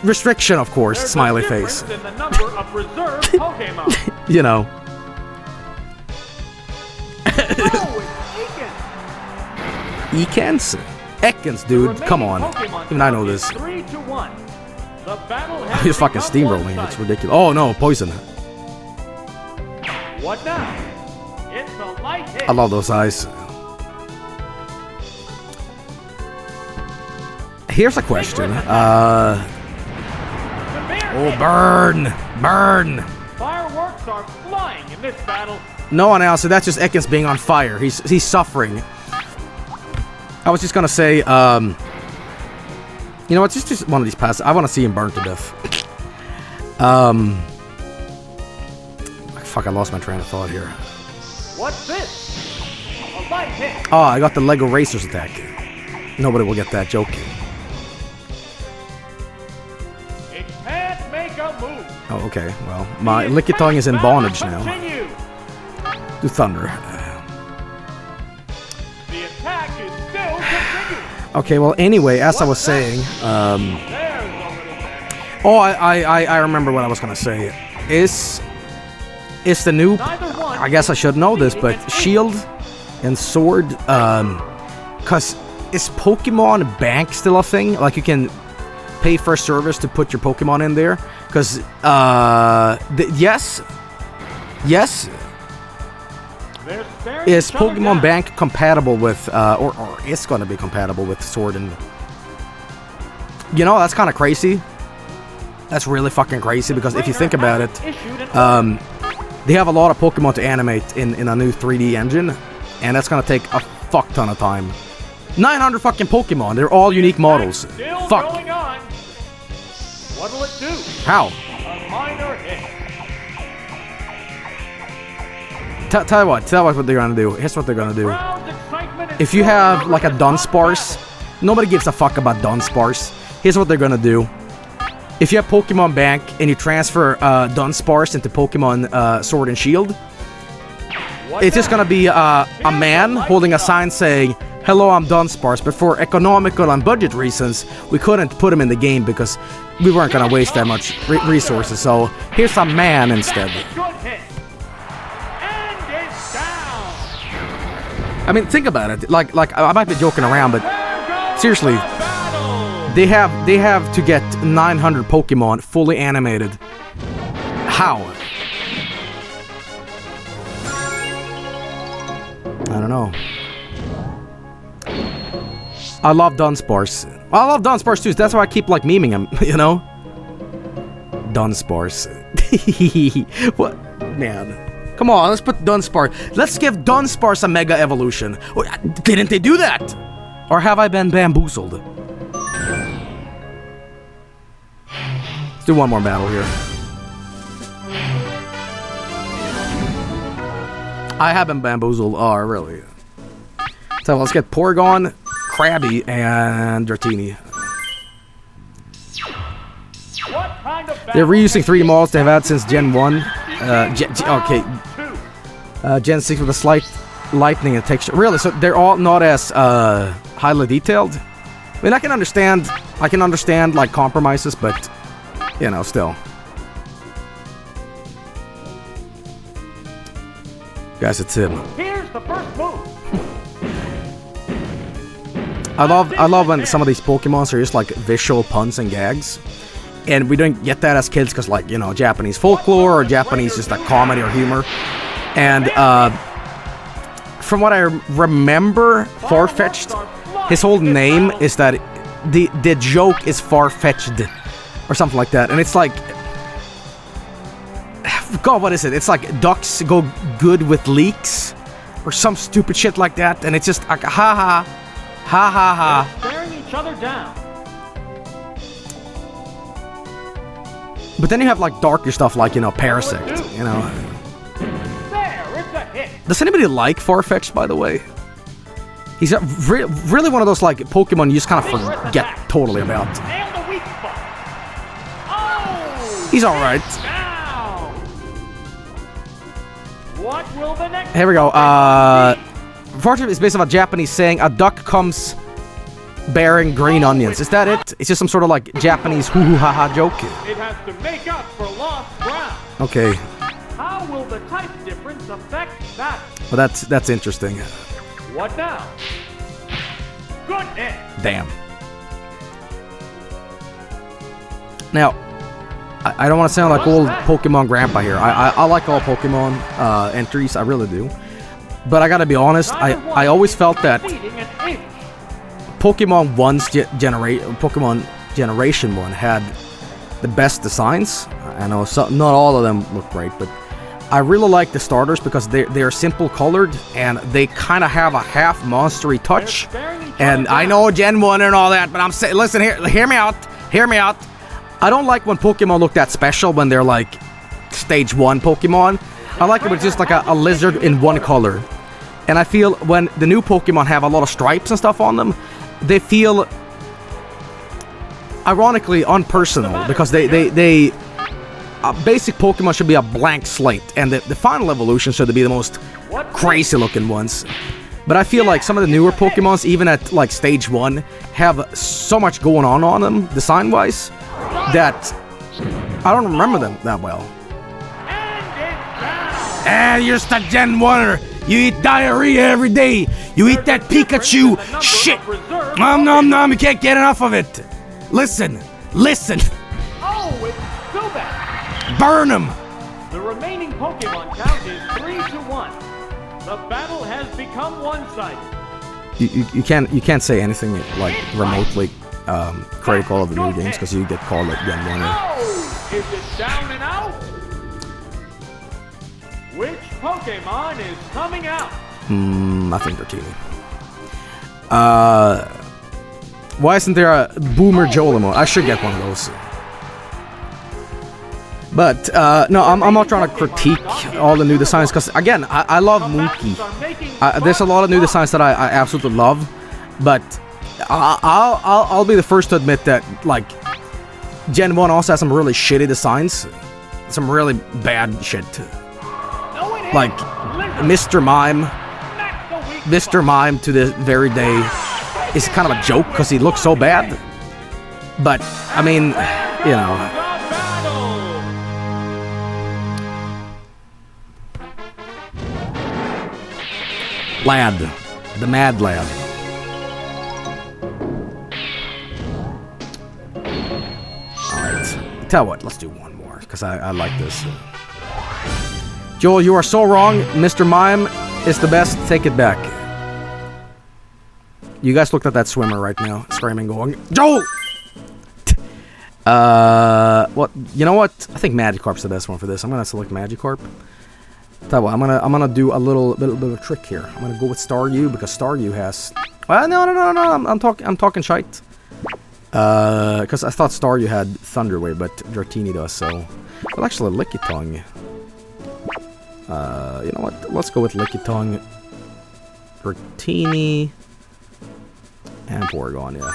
restriction, of course, There's smiley a face. difference in the number of reserve Pokemon. You know. Oh, it's Ekans? Ekans, dude. Come on. Even I know this. 3-1. The battle has He's fucking become steamrolling. one-sided. It's ridiculous. Oh no, poison. What now? It's a light hit. I love those eyes. Here's a question. Oh, burn! Burn! Fireworks are flying in this battle. No analysis. That's just Ekans being on fire. He's suffering. I was just gonna say, you know what? Just one of these passes. I want to see him burn to death. Fuck! I lost my train of thought here. What's this? A light hit. Oh, I got the Lego Racers attack. Nobody will get that joke. It can't make a move. Oh, okay. Well, my Lickitung is in bondage now. Continue. Do thunder. The attack is still continuing. Okay. Well, anyway, as I was saying, There's a little bit. oh, I remember what I was gonna say. Is the new? Neither one. I guess I should know this, but Shield and Sword, cause is Pokemon Bank still a thing? Like you can pay for a service to put your Pokemon in there? Cause yes. They're staring Is each other Pokemon down. Bank compatible with, or is gonna be compatible with Sword and? You know, that's kind of crazy. That's really fucking crazy because if you think about it, Issued an they have a lot of Pokemon to animate in a new 3D engine, and that's gonna take a fuck ton of time. 900 fucking Pokemon, they're all unique models. Still Fuck. going on. What'll it do? How? A minor hit. Tell you what they're gonna do. Here's what they're gonna do. Crowd's excitement is If you still have over like a the Dunsparce, nobody gives a fuck about Dunsparce. Here's what they're gonna do. If you have Pokemon Bank and you transfer Dunsparce into Pokemon Sword and Shield, What it's just now? gonna be a man holding a sign saying, "Hello, I'm Dunsparce," but for economical and budget reasons, we couldn't put him in the game because we weren't gonna waste that much resources. So here's a man instead. Good hit. And it's down. I mean, think about it. Like I might be joking around, but There goes seriously, the battle. they have to get 900 Pokemon fully animated. How? I don't know. I love Dunsparce. I love Dunsparce too. So that's why I keep like memeing him. You know. Dunsparce. What, man? Come on, let's put Dunsparce. Let's give Dunsparce a Mega Evolution. Didn't they do that? Or have I been bamboozled? Let's do one more battle here. I have been bamboozled. Oh, really? So let's get Porygon, Krabby, and Dratini. What kind of They're battle reusing 3 makes models they've had since Gen 1. Okay. two? Gen 6 with a slight lightning and texture. Really? So they're all not as highly detailed? I mean, I can understand like compromises, but you know, still. Guys, it's him. Here's the first move. I love when some of these Pokemons are just like visual puns and gags. And we don't get that as kids because, like, you know, Japanese folklore or Japanese just like comedy or humor. And from what I remember, Farfetch'd, his whole name is that the joke is far-fetched or something like that. And it's like, God, what is it? It's like ducks go good with leeks or some stupid shit like that. And it's just like, ha ha, ha ha ha. Staring each other down. But then you have like darker stuff like, you know, Parasect, you know. There, it's a hit. Does anybody like Farfetch'd, by the way? He's really one of those like Pokemon you just kind of forget totally about. And the weak spot. Oh! He's alright. Now. What will the next Here we go. Pokemon be? Unfortunately, it's based on a Japanese saying, a duck comes bearing green onions. Is that it? It's just some sort of like Japanese hoo-hoo-ha-ha joke? It has to make up for lost ground. Okay. How will the type difference affect that? Well, that's interesting. What now? Goodness! Damn. Now, I don't want to sound like old Pokemon grandpa here. I like all Pokemon entries, I really do. But I gotta be honest, I always felt that Pokemon Pokemon Generation 1 had the best designs. I know not all of them look great, but I really like the starters because they're simple colored and they kind of have a half monstery touch. And I know Gen 1 and all that, but I'm saying, listen here, hear me out. I don't like when Pokemon look that special when they're like stage 1 Pokemon. I like it with just like a lizard in one color. And I feel when the new Pokemon have a lot of stripes and stuff on them, they feel ironically unpersonal because they basic Pokemon should be a blank slate, and the final evolution should be the most crazy looking ones. But I feel like some of the newer Pokemons, even at like stage 1, have so much going on them design wise that I don't remember them that well. And you're just a Gen 1er. You eat diarrhea every day. You eat that Pikachu shit. Nom nom nom. You can't get enough of it. Listen. Oh, it's Zubat. Burn him. The remaining Pokemon count is 3-1. The battle has become one-sided. You can't say anything like remotely critical of the new games because you get called like Gen 1er. Oh, is it down and out? Which Pokemon is coming out? I think Dratini. Why isn't there a Boomer Jolimo? I should get one of those. But, no, I'm not trying to critique all the new designs, because, again, I love Mookie. There's a lot of new designs that I absolutely love, but I'll be the first to admit that, like, Gen 1 also has some really shitty designs. Some really bad shit. Like, Mr. Mime to this very day is kind of a joke because he looks so bad. But, I mean, you know. Lad. The Mad Lad. Alright. Tell what, let's do one more because I like this. Joel, you are so wrong. Mr. Mime is the best. Take it back. You guys looked at that swimmer right now, screaming, going, Joel! What? You know what? I think Magikarp's the best one for this. I'm gonna select Magikarp. Tell what, I'm gonna do a little bit of a trick here. I'm gonna go with Staryu because Staryu has. Well, no. I'm talking shite. Because I thought Staryu had Thunder Wave, but Dratini does. So, well, actually, Lickitung. You know what? Let's go with Lickitung, Dratini, and Porygon, yeah.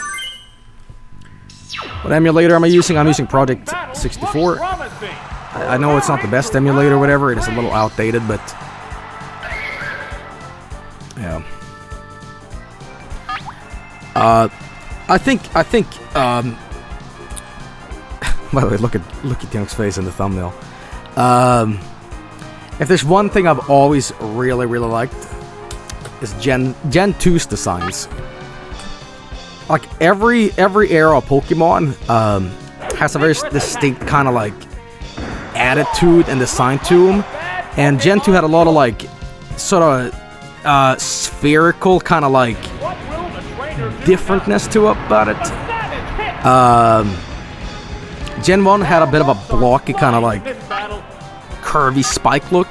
What emulator am I using? I'm using Project 64. I know it's not the best emulator or whatever. It is a little outdated, but yeah. I think. By the way, look at Lickiting's face in the thumbnail. If there's one thing I've always really liked, is Gen 2's designs. Like every era of Pokemon has a very distinct kind of like attitude and design to them, and Gen 2 had a lot of like sort of spherical kind of like differentness to about it. Gen 1 had a bit of a blocky kind of like curvy spike look,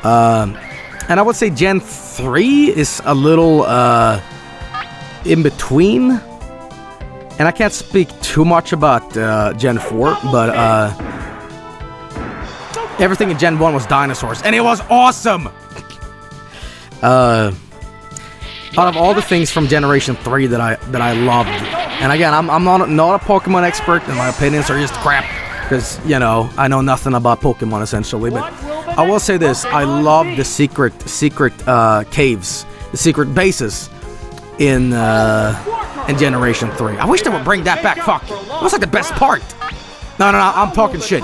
and I would say Gen 3 is a little in between, and I can't speak too much about Gen 4, but everything in Gen 1 was dinosaurs, and it was awesome! Out of all the things from Generation 3 that I loved, and again, I'm not a Pokemon expert, and my opinions are just crap, because, you know, I know nothing about Pokemon, essentially, but I will say this, I love the secret caves. secret bases in Generation 3. I wish they would bring that back. Fuck. That was like the best part. No, I'm talking shit.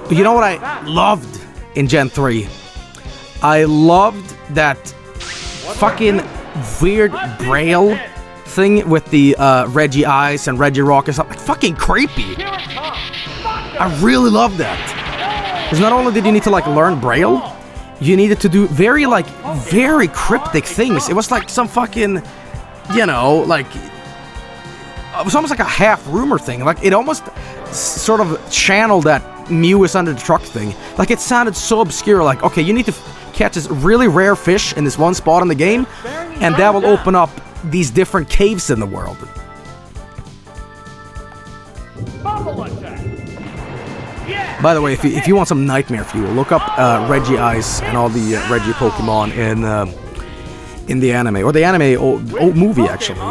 You know what I loved in Gen 3? I loved that fucking weird braille thing with the Reggie eyes and Reggie Rock and stuff. Like, fucking creepy. I really loved that. Because not only did you need to like learn braille, you needed to do very cryptic things. It was like some fucking, you know, like, it was almost like a half rumor thing. Like, it almost sort of channeled that Mew is under the truck thing. Like, it sounded so obscure. Like, okay, you need to catch this really rare fish in this one spot in the game, and that will open up these different caves in the world. By the way, if you want some nightmare fuel, look up Reggie Eyes and all the Reggie Pokemon in the anime, or the anime old movie actually.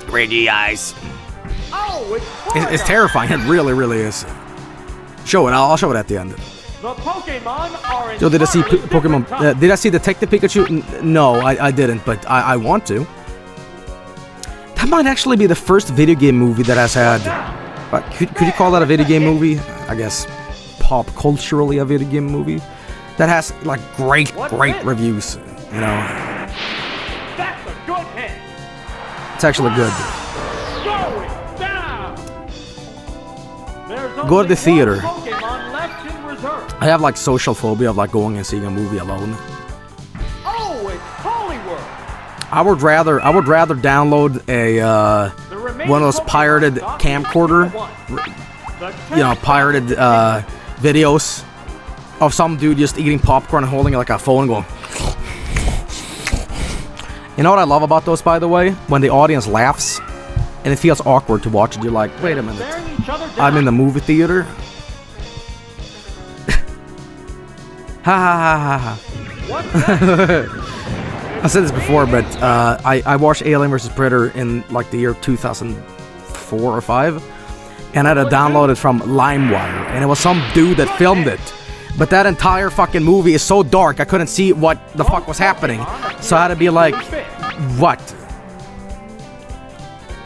Reggie Eyes. It's terrifying. It really is. Show it. I'll show it at the end. The Pokemon are So did I see Pokemon? Did I see Detective Pikachu? No, I didn't, but I want to. That might actually be the first video game movie that has had... Could you call that a video game movie? I guess pop culturally a video game movie. That has, like, great reviews, you know. That's a good hit. It's actually good. Going down. There's Go to the theater. Pokemon left in reserve. I have, like, social phobia of, like, going and seeing a movie alone. Oh, it's Hollywood. I would rather download a one of those pirated camcorder, you know, pirated videos of some dude just eating popcorn and holding like a phone and going. You know what I love about those, by the way? When the audience laughs and it feels awkward to watch it, you're like, wait a minute, I'm in the movie theater. Ha ha ha ha. I said this before, but I watched Alien vs. Predator in like the year 2004 or 5, and I had to download it from LimeWire, and it was some dude that filmed it. But that entire fucking movie is so dark, I couldn't see what the fuck was happening. So I had to be like, what?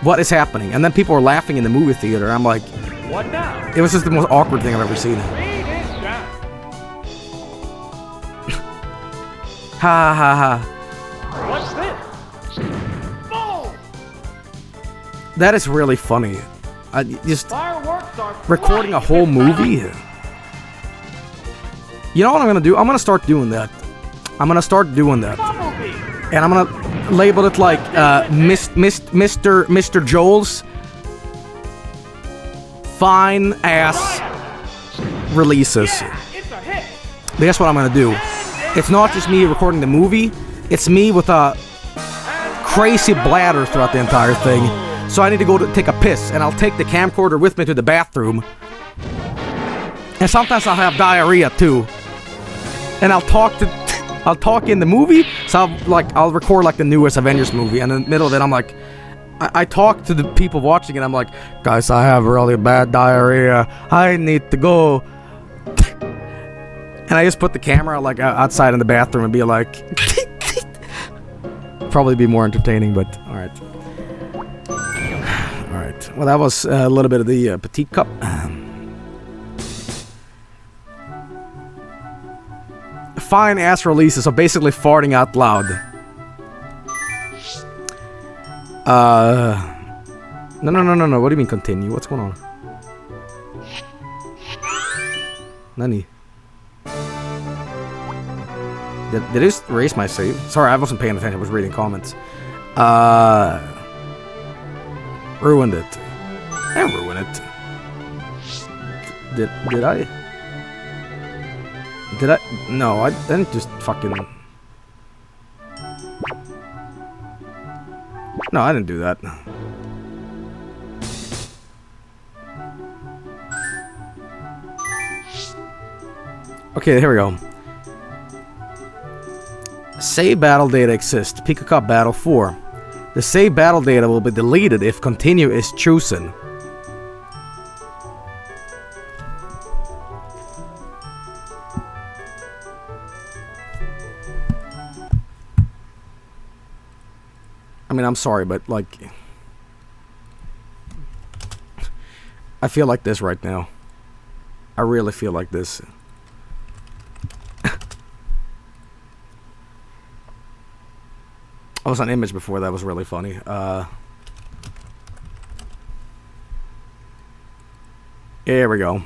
What is happening? And then people were laughing in the movie theater. I'm like, what now? It was just the most awkward thing I've ever seen. Ha ha ha. What's this? Boom! That is really funny. I just Fireworks are recording a whole movie. You know what I'm gonna do? I'm gonna start doing that. And I'm gonna label it like Mr. Joel's fine ass releases. It's a hit. That's what I'm gonna do. It's not just me recording the movie. It's me with a crazy bladder throughout the entire thing. So I need to go to take a piss, and I'll take the camcorder with me to the bathroom. And sometimes I'll have diarrhea too. And I'll talk in the movie. So I'll record like the newest Avengers movie, and in the middle of it I'm like, I talk to the people watching it. I'm like, guys, I have really bad diarrhea. I need to go. And I just put the camera like outside in the bathroom and be like, probably be more entertaining, but all right. All right. Well, that was a little bit of the Petite Cup. Fine ass releases, so basically farting out loud. No. What do you mean continue? What's going on? Nani? Did it just erase my save? Sorry, I wasn't paying attention. I was reading comments. Ruined it. I ruined it. Did I? Did I? No, I didn't just fucking... No, I didn't do that. Okay, here we go. Save battle data exists. Pick a cup battle 4. The save battle data will be deleted if continue is chosen. mean, I'm sorry, but, like... I feel like this right now. I really feel like this. I was on Image before, that was really funny. Here we go.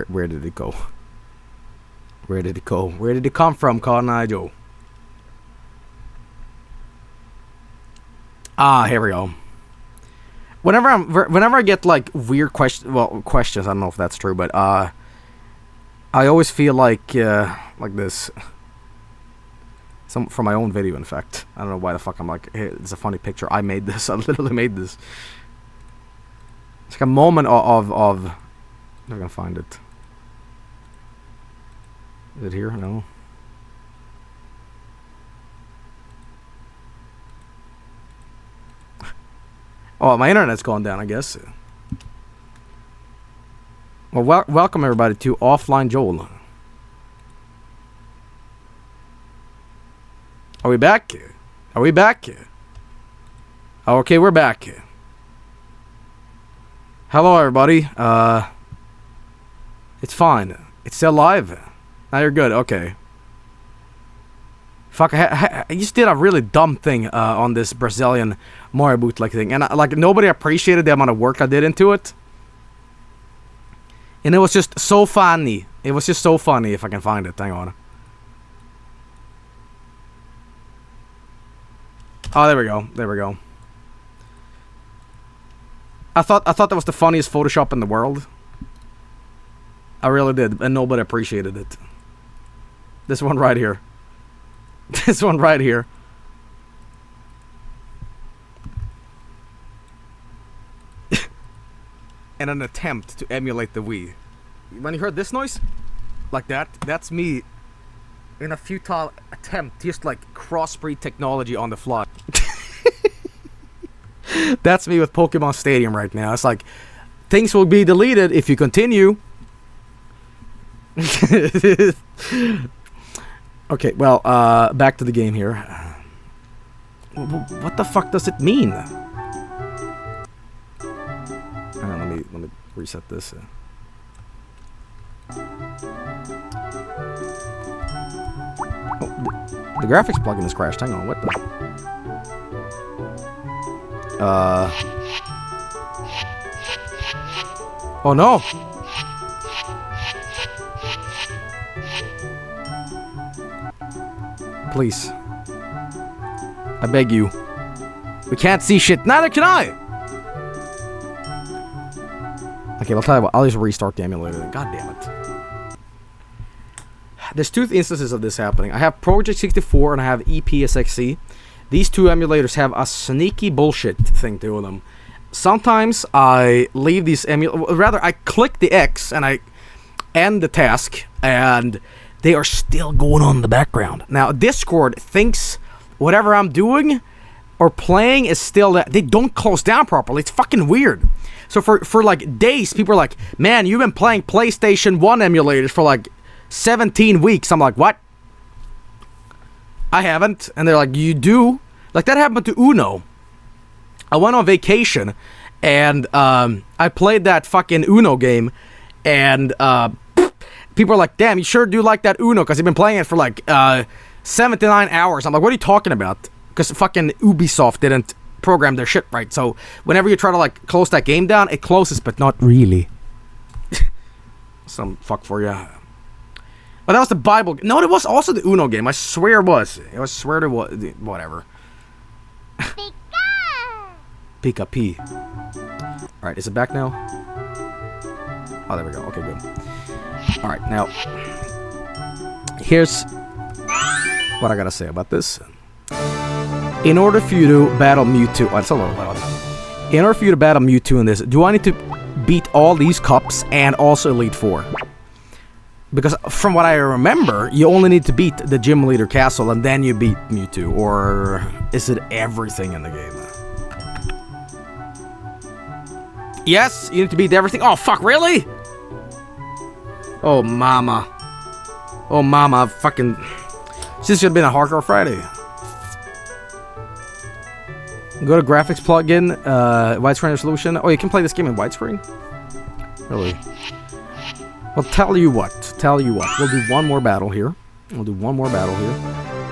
Where did it go? Where did it go? Where did it come from, Carnage? Ah, here we go. Whenever I get like weird questions, I don't know if that's true, but I always feel like this. From my own video, in fact. I don't know why the fuck I'm like, hey, it's a funny picture. I made this. I literally made this. It's like a moment of I'm not gonna find it. Is it here? No. Oh, my internet's gone down, I guess. Well, welcome everybody to Offline Joel. Are we back? Are we back? Okay, we're back. Hello, everybody. It's fine. It's still live. Now you're good. Okay. Fuck, I just did a really dumb thing on this Brazilian Mario bootleg thing, and like nobody appreciated the amount of work I did into it. And it was just so funny. It was just so funny if I can find it. Hang on. Oh, there we go. There we go. I thought that was the funniest Photoshop in the world. I really did, and nobody appreciated it. This one right here. This one right here. And an attempt to emulate the Wii. When you heard this noise? Like that? That's me in a futile attempt, just like crossbreed technology on the fly. That's me with Pokemon Stadium right now. It's like, things will be deleted if you continue. Okay, well, back to the game here. What the fuck does it mean? Hang on, let me reset this. Oh, the graphics plugin is crashed. Hang on, what the? Oh no! Please. I beg you. We can't see shit. Neither can I! Okay, I'll tell you what. I'll just restart the emulator. God damn it. There's two instances of this happening. I have Project 64 and I have EPSXC. These two emulators have a sneaky bullshit thing to them. Sometimes I leave these rather, I click the X and I end the task, and they are still going on in the background. Now, Discord thinks whatever I'm doing or playing is still that. They don't close down properly. It's fucking weird. So for like days, people are like, man, you've been playing PlayStation 1 emulators for like 17 weeks. I'm like, what? I haven't. And they're like, you do? Like, that happened to Uno. I went on vacation, and I played that fucking Uno game, and people are like, damn, you sure do like that Uno, because you've been playing it for like 79 hours. I'm like, what are you talking about? Because fucking Ubisoft didn't program their shit right. So whenever you try to like close that game down, it closes, but not really. Some fuck for you. But that was the Bible. No, it was also the Uno game. I swear it was. I swear it was. Whatever. Pika P. Alright, is it back now? Oh, there we go. Okay, good. Alright, now, here's what I gotta say about this. In order for you to battle Mewtwo... Oh, it's a little loud. In order for you to battle Mewtwo in this, do I need to beat all these cups and also Elite Four? Because from what I remember, you only need to beat the Gym Leader Castle and then you beat Mewtwo. Or is it everything in the game? Yes, you need to beat everything. Oh, fuck, really? Oh, mama. Oh, mama, fucking... This should have been a Hardcore Friday. Go to graphics plugin, widescreen resolution. Oh, you can play this game in widescreen? Really? Well, tell you what. We'll do one more battle here.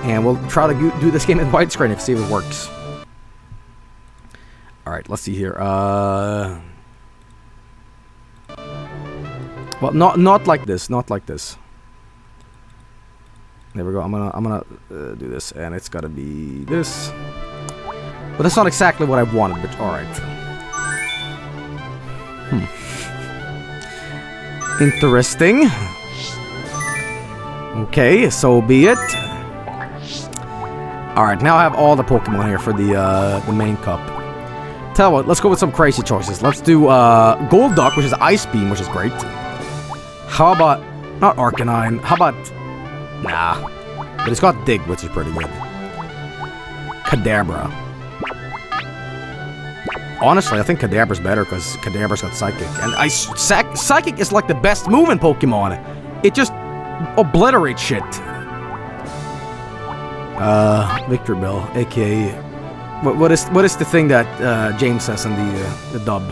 And we'll try to do this game in widescreen and see if it works. Alright, let's see here. Well, not like this. There we go. I'm gonna do this, and it's gotta be this. But that's not exactly what I wanted, but alright. Interesting. Okay, so be it. Alright, now I have all the Pokemon here for the main cup. Tell you what, let's go with some crazy choices. Let's do Gold Duck, which is Ice Beam, which is great. How about... Not Arcanine. How about... Nah. But it's got Dig, which is pretty good. Kadabra. Honestly, I think Kadabra's better because Kadabra's got Psychic. And Psychic is like the best move in Pokemon. It just obliterates shit. Victor Bell, aka... What is the thing that James says in the dub?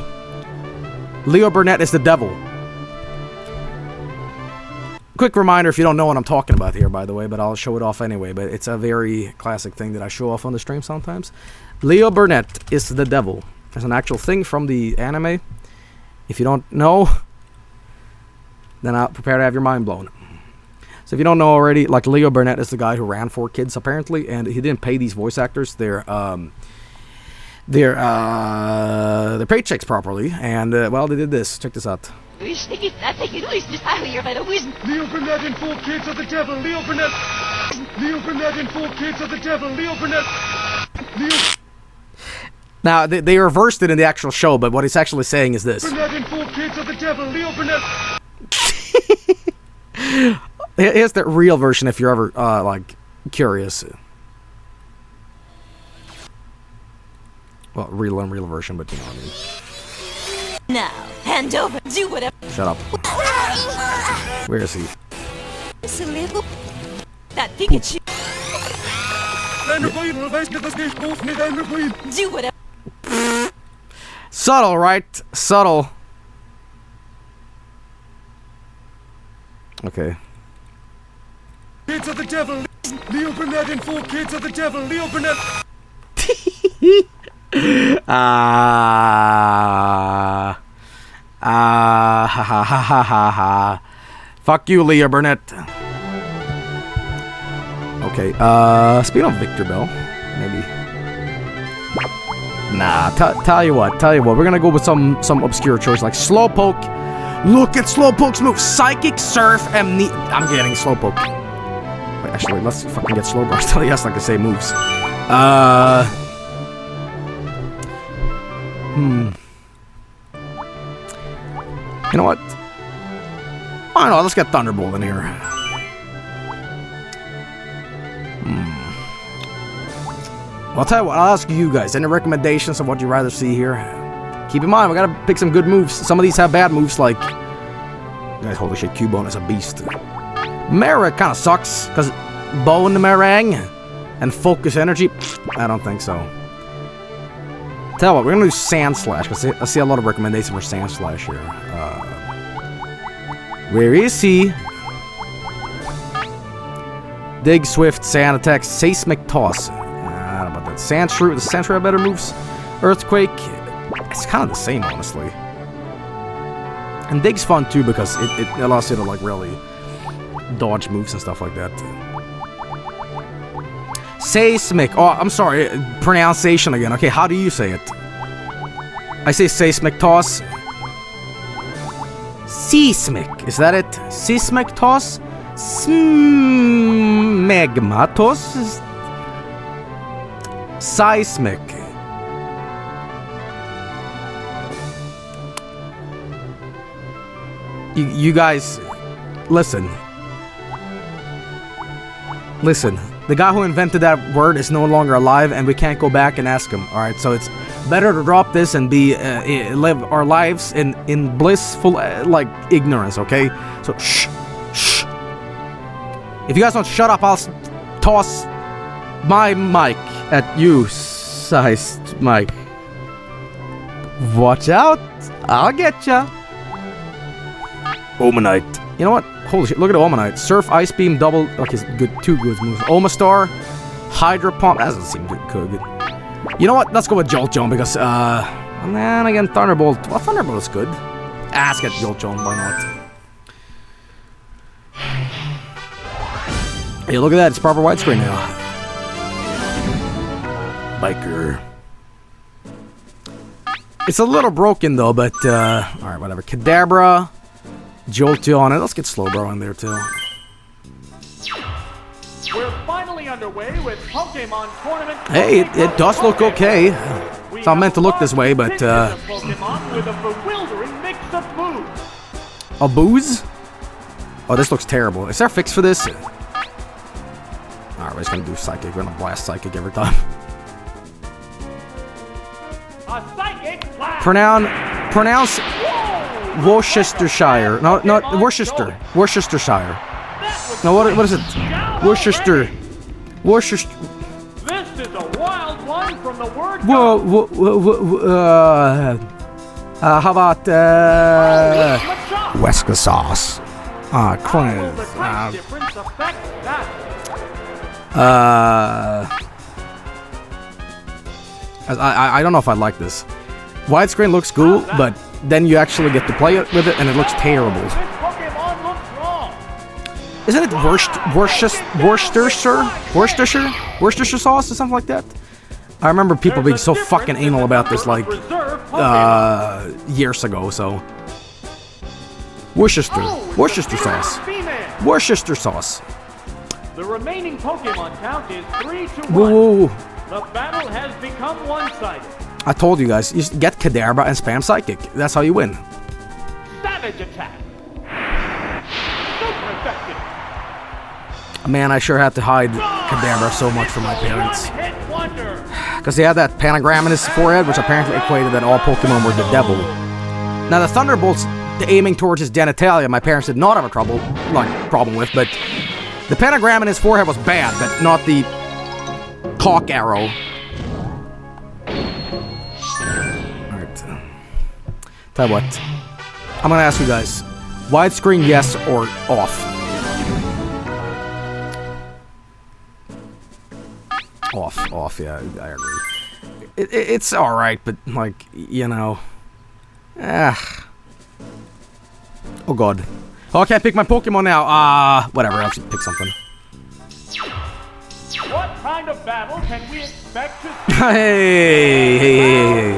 Leo Burnett is the devil. Quick reminder if you don't know what I'm talking about here, by the way, but I'll show it off anyway. But it's a very classic thing that I show off on the stream sometimes. Leo Burnett is the devil. There's an actual thing from the anime. If you don't know, then I'll prepare to have your mind blown. So if you don't know already, like Leo Burnett is the guy who ran 4Kids apparently, and he didn't pay these voice actors their paychecks properly, and well, they did this. Check this out. Leo Burnett and 4Kids are the devil. Leo Burnett. Leo Burnett and 4Kids are the devil. Leo Burnett. Now they reversed it in the actual show, but what he's actually saying is this. Burnett and 4Kids are the devil. Leo Burnett. Here's the real version if you're ever, like, curious. Well, real version, but you know what I mean. Now, hand over, do whatever. Shut up. Where is he? That Pikachu. Do whatever. Subtle, right? Subtle. Okay. Kids are the devil. Leo Burnett and 4Kids are the devil. Leo Burnett. Fuck you, Leo Burnett. Okay, speaking of Victor Bell, maybe. Nah, tell you what, we're gonna go with some obscure choice like Slowpoke. Look at Slowpoke's move, Psychic, Surf, I'm getting Slowpoke. Wait, actually, let's fucking get Slowbro. Tell you has like the same moves. You know what? I don't know, let's get Thunderbolt in here. Well, I'll tell you what, I'll ask you guys, any recommendations of what you'd rather see here? Keep in mind, we gotta pick some good moves. Some of these have bad moves, like... Guys, holy shit, Cubone is a beast. Mera kinda sucks, because Bone Meringue and Focus Energy, I don't think so. Tell you what, we're gonna do Sand Slash, because I see a lot of recommendations for Sand Slash here. Where is he? Dig, Swift, Sand Attack, Seismic Toss. I don't know about that. Sandshrew, does Sandshrew have better moves? Earthquake, it's kind of the same, honestly. And Dig's fun too because it allows you to like really dodge moves and stuff like that. Seismic. Oh, I'm sorry. Pronunciation again. Okay, how do you say it? I say Seismic Toss. Seismic. Is that it? Seismic Toss? Smegma Toss? Seismic. You guys, listen. Listen. The guy who invented that word is no longer alive, and we can't go back and ask him. All right, so it's better to drop this and live our lives in blissful like ignorance. Okay, so shh. If you guys don't shut up, I'll toss my mic at you, sized mic. Watch out! I'll get ya. Omanite. You know what? Holy shit! Look at the Omanite. Surf, Ice Beam, double. Okay, good. 2 good moves. Omastar, Hydro Pump. That doesn't seem good. You know what? Let's go with Jolt Zone because and then again Thunderbolt. Well, Thunderbolt's good. Let's get Jolt Zone. Why not? Hey, look at that. It's proper widescreen now. Biker. It's a little broken though, but alright, whatever. Kadabra, Jolteon on it. Let's get Slowbro in there too. We're finally underway with Pokemon Tournament. Hey, it does look okay. It's not meant to look this way, but Pokemon with a bewildering mix of moves. A booze? Oh, this looks terrible. Is there a fix for this? Alright, we're just gonna do Psychic. We're gonna blast Psychic every time. A Psychic Blast. Pronounce Worcestershire. No, Worcestershire. No, what is it? Worcester. This is a wild one from the word. How about Vinesauce? I don't know if I like this. Widescreen looks cool, but then you actually get to play it with it, and it looks terrible. Isn't it Worcestershire sauce or something like that? I remember people being so fucking anal about this like years ago. So Worcester sauce. The remaining Pokemon count is 3-1. Whoa. The battle has become one-sided. I told you guys, you just get Kadabra and spam Psychic. That's how you win. Savage attack. Super effective. Man, I sure had to hide Kadabra so much from my parents. Because he had that pentagram in his forehead, which apparently equated that all Pokemon were the devil. Now, the Thunderbolts aiming towards his genitalia, my parents did not have a problem with, but the pentagram in his forehead was bad, but not the cock arrow. Alright. Tell you what. I'm gonna ask you guys. Widescreen, yes or off? Off, yeah, I agree. It's alright, but, like, you know... Oh god. Oh, I can't pick my Pokemon now. Whatever, I'll just pick something. What kind of battle can we expect to see? Hey.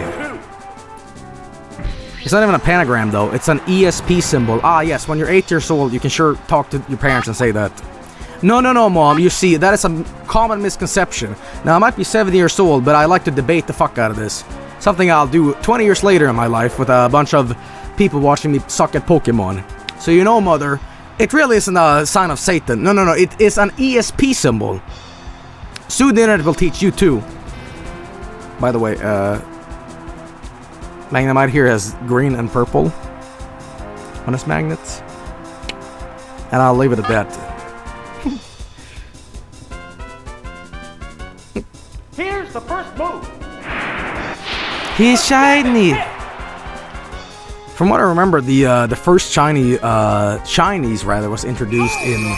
It's not even a pentagram, though. It's an ESP symbol. Ah, yes, when you're 8 years old, you can sure talk to your parents and say that. No, Mom. You see, that is a common misconception. Now, I might be 7 years old, but I like to debate the fuck out of this. Something I'll do 20 years later in my life with a bunch of people watching me suck at Pokemon. So you know, Mother, it really isn't a sign of Satan. No, it is an ESP symbol. Soon the internet will teach you too. By the way, Magnemite here has green and purple on his magnets. And I'll leave it at that. Here's the first move. He's shiny. From what I remember, the first Chinese was introduced in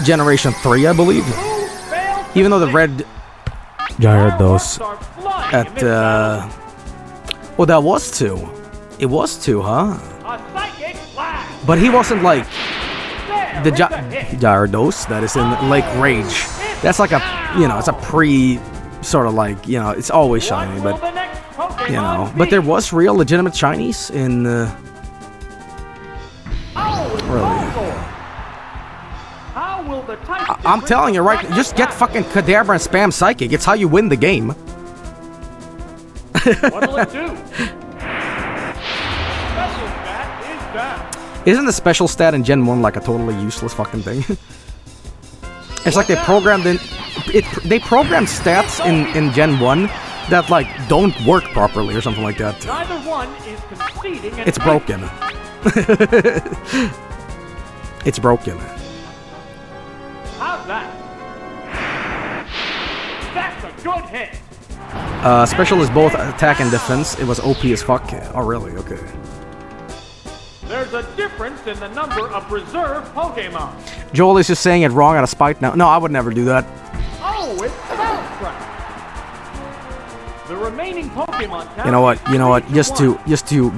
Generation 3, I believe. Even though the red Gyarados at well, that was 2. It was 2, huh? But he wasn't like the Gyarados that is in Lake Rage. That's like a, you know, it's a sort of like, you know, it's always shiny, but you know, but there was real legitimate Chinese in really. I'm telling you, right? Just get fucking Kadabra and spam Psychic. It's how you win the game. What'll it do? Special stat is down. Isn't the special stat in Gen 1 like a totally useless fucking thing? It's like they programmed in... They programmed stats in Gen 1 that, like, don't work properly or something like that. Neither one is conceding. It's broken. It's broken. How's that? That's a good hit. Special is both attack and defense. It was OP as fuck. Oh, really? Okay. There's a difference in the number of reserve Pokemon. Joel is just saying it wrong out of spite now. No, I would never do that. Oh, it's Bellsprout. The remaining Pokemon count. You know what? Just to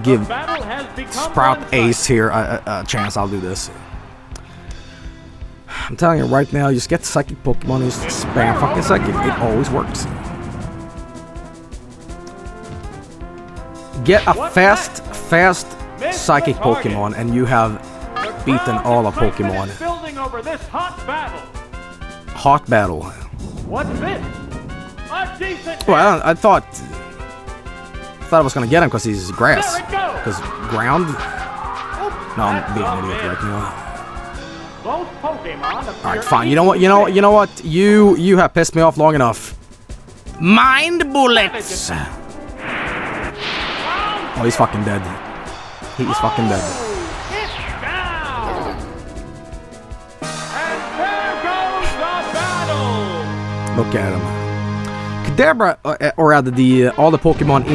give battle has become Sprout one-sided. Ace here a chance, I'll do this. I'm telling you right now, you just get Psychic Pokemon, you just spam fucking Psychic. It always works. Get a fast Psychic Pokemon, and you have beaten all the Pokemon. Building over this hot battle. Hot battle. What's this? A decent. Well, I thought I was gonna get him because he's grass. There it goes. Because ground. Oops, No, I'm that's being a an idiot miss. right now. Both Pokemon appear Alright, fine. You know what? You have pissed me off long enough. Mind bullets. Oh, he's fucking dead. He is fucking dead. It's down. And there goes the battle. Look at him. Kadabra, or rather, all the Pokemon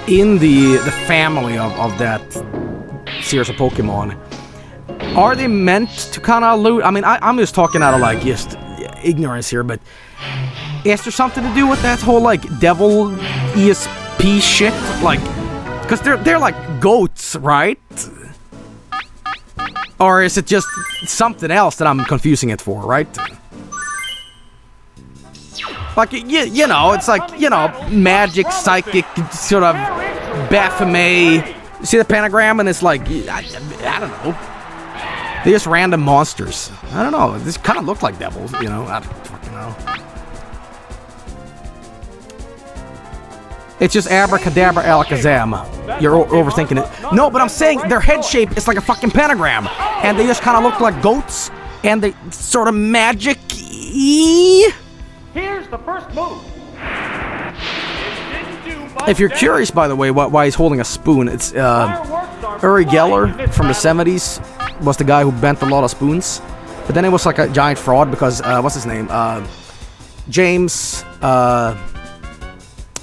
in the family of that series of Pokemon, are they meant to kind of loot? I mean, I'm just talking out of like just ignorance here, but is there something to do with that whole like devil ESP shit? Like, because they're like goats, right? Or is it just something else that I'm confusing it for, right? Like, you know, it's like, you know, magic, psychic, sort of Baphomet. See the pentagram, and it's like, I don't know. They're just random monsters. I don't know. This kind of look like devils, you know. I don't fucking know. It's just abracadabra alakazam. You're overthinking it. No, but I'm saying their head shape is like a fucking pentagram. And they just kind of look like goats. And they sort of magic-y. Here's the first move. It didn't do much If you're damage. curious, by the way, why he's holding a spoon, it's Fireworks are Uri flying Geller in this from the battle. 70s was the guy who bent a lot of spoons. But then it was like a giant fraud because, what's his name? James,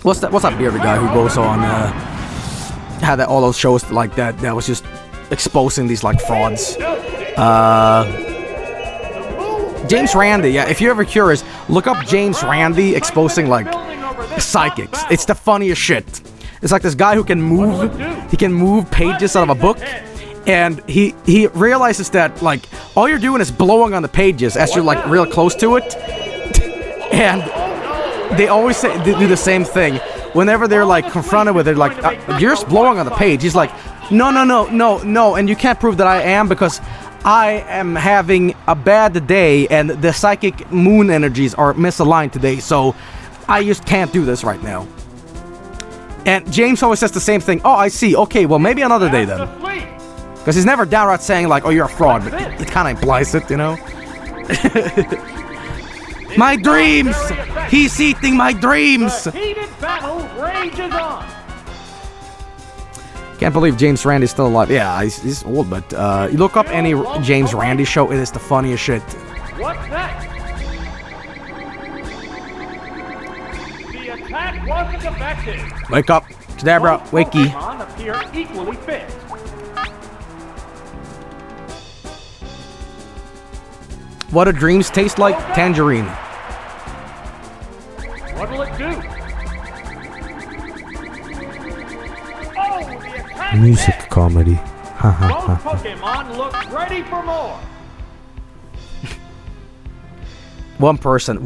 what's that bearded guy who goes on, had all those shows like that was just exposing these like frauds. James Randi, yeah, if you're ever curious, look up James Randi exposing like psychics. It's the funniest shit. It's like this guy who can move, he can move pages out of a book, and he realizes that like all you're doing is blowing on the pages as you're like real close to it. And they always say, they do the same thing. Whenever they're like confronted with it, like you're just blowing on the page. He's like, no, and you can't prove that I am because I am having a bad day and the psychic moon energies are misaligned today, so I just can't do this right now. And James always says the same thing. Oh, I see. Okay, well maybe another day then. Because he's never downright saying like, oh, you're a fraud, but it kind of implies it, you know? My dreams! He's eating my dreams! The heated battle rages on. Can't believe James Randi's still alive. Yeah, he's old, but you look up any James Randi show, it is the funniest shit. What's next? The attack wasn't effective. Wake up, Kadabra, Both wakey. Pokemon appear equally fit. What do dreams taste like? Tangerine. What'll it do? Oh, the attack Music missed. comedy. Both Pokemon look ready for more. One person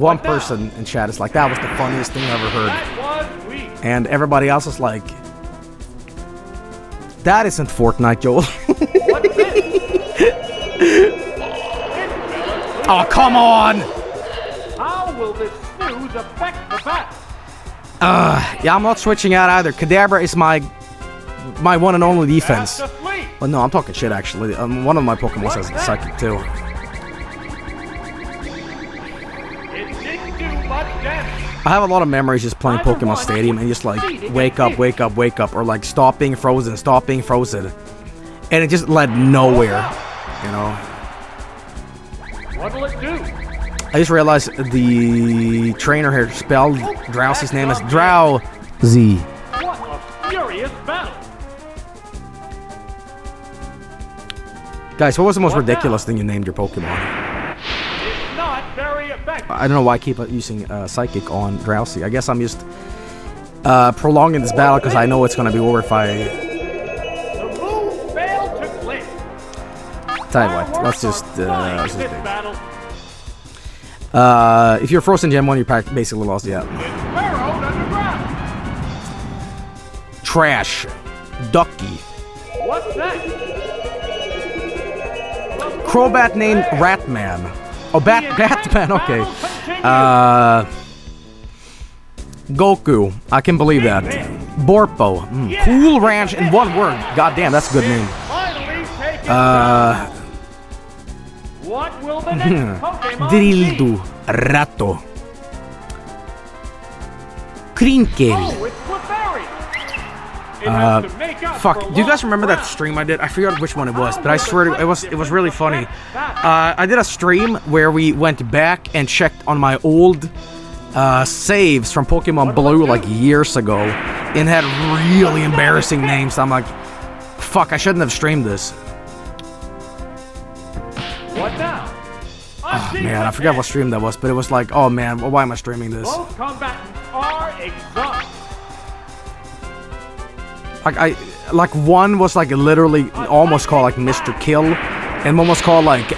in chat is like, that was the funniest thing I ever heard. That was weak. And everybody else is like, that isn't Fortnite, Joel. What's this? Oh, come on! How will this snooze affect the battle? Yeah, I'm not switching out either. Kadabra is my one and only defense. Fast asleep. Well, no, I'm talking shit, actually. One of my Pokemon says Psychic, too. I have a lot of memories just playing Pokemon Stadium and just like wake up, or like stop being frozen, and it just led nowhere, you know. What'll it do? I just realized the trainer here spelled Drowsy's name as Drowsy. What a furious battle! Guys, what was the most ridiculous thing you named your Pokemon? It's not very effective. I don't know why I keep using Psychic on Drowsy. I guess I'm just prolonging this battle because I know it's going to be over if I... The move failed to click. Tell you what, let's just dig. Battle. If you're Frozen Gen 1, you're basically lost, yeah. It's burrowed underground. Trash. Ducky. What's that? Crobat named Ratman. Oh, Batman, okay. Goku. I can believe that. Borpo. Cool Ranch in one word. God damn, that's a good name. What will the next Pokemon Drildo. Rato. Krinkeri. Oh, it's Clefairy. It has to make up Fuck, for do you guys lost remember that ground. stream I did? I forgot which one it was, but I swear it was really funny. I did a stream where we went back and checked on my old saves from Pokemon Blue like years ago and had really embarrassing names. I'm like, fuck, I shouldn't have streamed this. What now? Oh, man, I forgot what stream that was, but it was like, oh man, why am I streaming this? Both combatants are exhausted. Like one was like literally almost called like Mr. Kill, and one was called like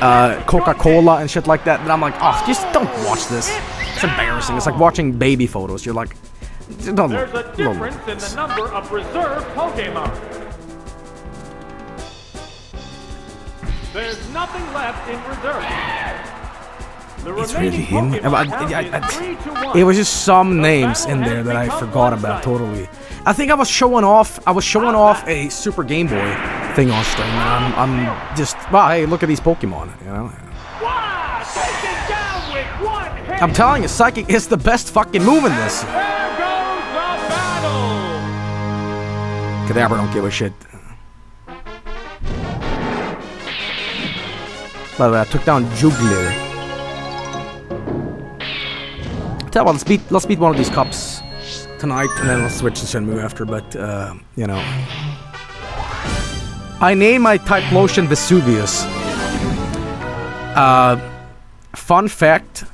Coca-Cola and shit like that. And I'm like, oh, just don't watch this. It's embarrassing. It's like watching baby photos. You're like, don't There's look. a difference in the number of reserved Pokemon. There's nothing left in reserve. The It's really remaining him. Pokemon count is 3-1. It was just some names in there that I forgot about totally. I think I was showing off a Super Game Boy thing on stream, and I'm just, wow, hey, look at these Pokemon, you know. Wow, take it down with one hit. I'm telling you, Psychic is the best fucking move in this. There goes the battle. Kadabra don't give a shit. By the way, I took down Juggler. Tell you what, let's beat one of these cups tonight, and then let's switch to Shenmue after, but, you know. I named my type lotion Vesuvius. Fun fact,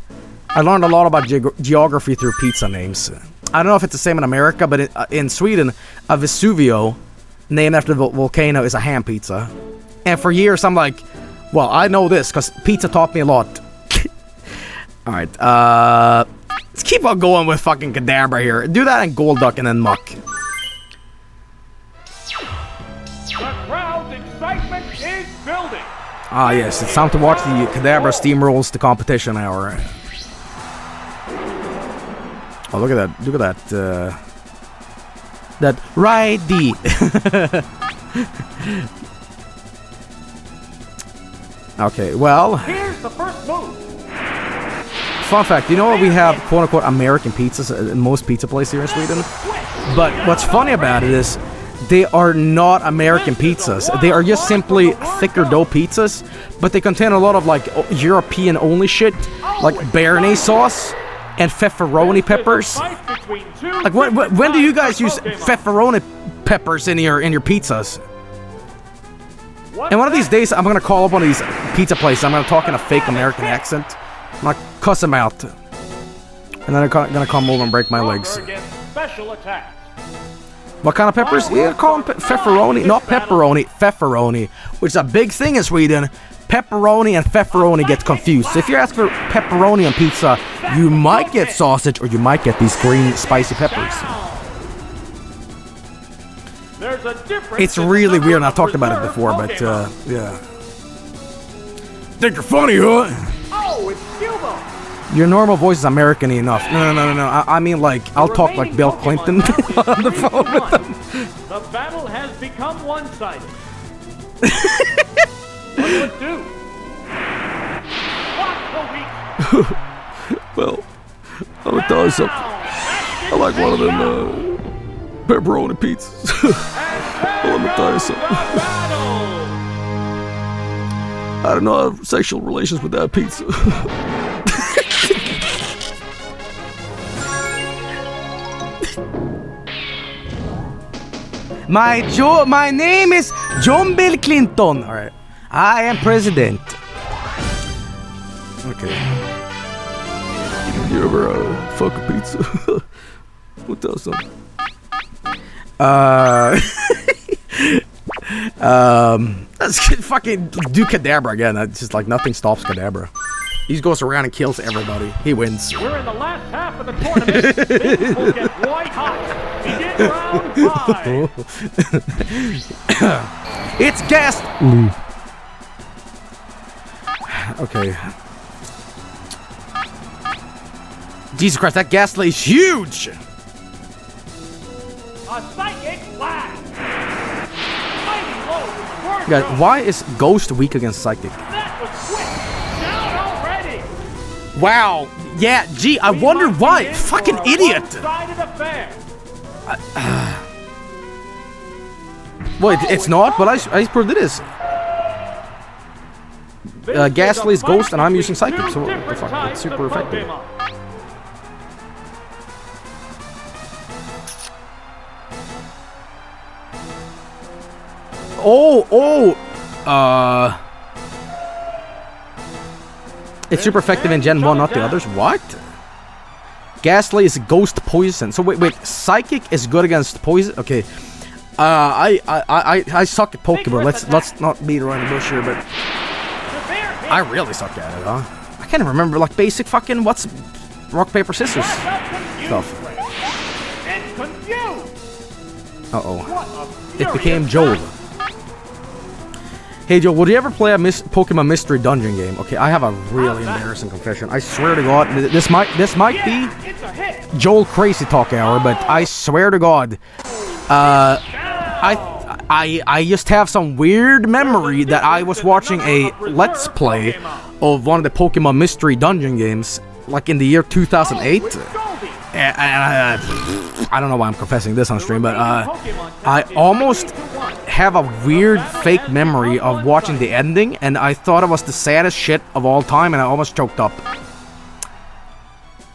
I learned a lot about geography through pizza names. I don't know if it's the same in America, but in Sweden, a Vesuvio, named after the volcano, is a ham pizza. And for years, I'm like, well, I know this, because pizza taught me a lot. Alright, let's keep on going with fucking Kadabra here. Do that in Golduck and then Muck. The crowd's excitement is building. Ah, yes, it's time to watch the Kadabra steamrolls the competition hour. Oh, look at that. Look at that. That righty. Okay, well. Here's the first move. Fun fact, you know what, we have quote-unquote American pizzas in most pizza places here in Sweden? But what's funny about it is they are not American pizzas. They are just simply thicker dough pizzas, but they contain a lot of like European-only shit, like béarnaise sauce and pepperoni peppers. Like when do you guys use pepperoni peppers in your pizzas? And one of these days, I'm gonna call up one of these pizza places. I'm gonna talk in a fake American accent. I'm gonna cuss them out, and then I'm gonna come over and break my legs. Special attack. What kind of peppers? Yeah, call them pepperoni, not pepperoni, pepperoni, which is a big thing in Sweden. Pepperoni and pepperoni get confused. So if you ask for pepperoni on pizza, you might get sausage, or you might get these green spicy peppers. There's a difference. It's really weird, and I've talked about it before, but yeah. Think you're funny, huh? Oh, it's Cubo. Your normal voice is American-y enough. No. I mean, like, I'll talk like Bill Clinton on the phone with them. The battle has become one-sided. What do it do? What will we? Well, I'm gonna tell you something. I like one of them pepperoni pizzas. Let me tell you something. I don't know, I have sexual relations with that pizza. My name is John Bill Clinton. All right, I am president. Okay. You ever fuck a pizza? We'll tell something. Let's fucking do Kadabra again. It's just like nothing stops Kadabra. He goes around and kills everybody. He wins. We're in the last half of the tournament. Things will get white hot. Begin round 5. It's gas. Okay. Jesus Christ, that Ghastly is huge! A psychic blast. Mighty blow to the Scorpio. Guys, why is Ghost weak against Psychic? That was quick. Down already. Wow. Yeah, gee, I wonder why. Fucking idiot. One-sided affair. Well, it's not, but I proved it is. Ghastly's Ghost and I'm using Psychic, so what the fuck? It's super effective. It's super effective in Gen 1, not the others. What? Ghastly is Ghost Poison. So wait, Psychic is good against Poison? Okay. I suck at Pokemon. Let's not beat around the bush here, but I really suck at it, huh? I can't even remember like basic fucking what's rock, paper, scissors stuff. Uh-oh. It became Joel. Hey Joe, would you ever play a Pokemon Mystery Dungeon game? Okay, I have a really embarrassing confession. I swear to God, this might be Joel Crazy Talk Hour, but I swear to God, I just have some weird memory that I was watching a Let's Play of one of the Pokemon Mystery Dungeon games, like in the year 2008. And I don't know why I'm confessing this on stream, but I almost have a weird fake memory of watching the ending, and I thought it was the saddest shit of all time, and I almost choked up.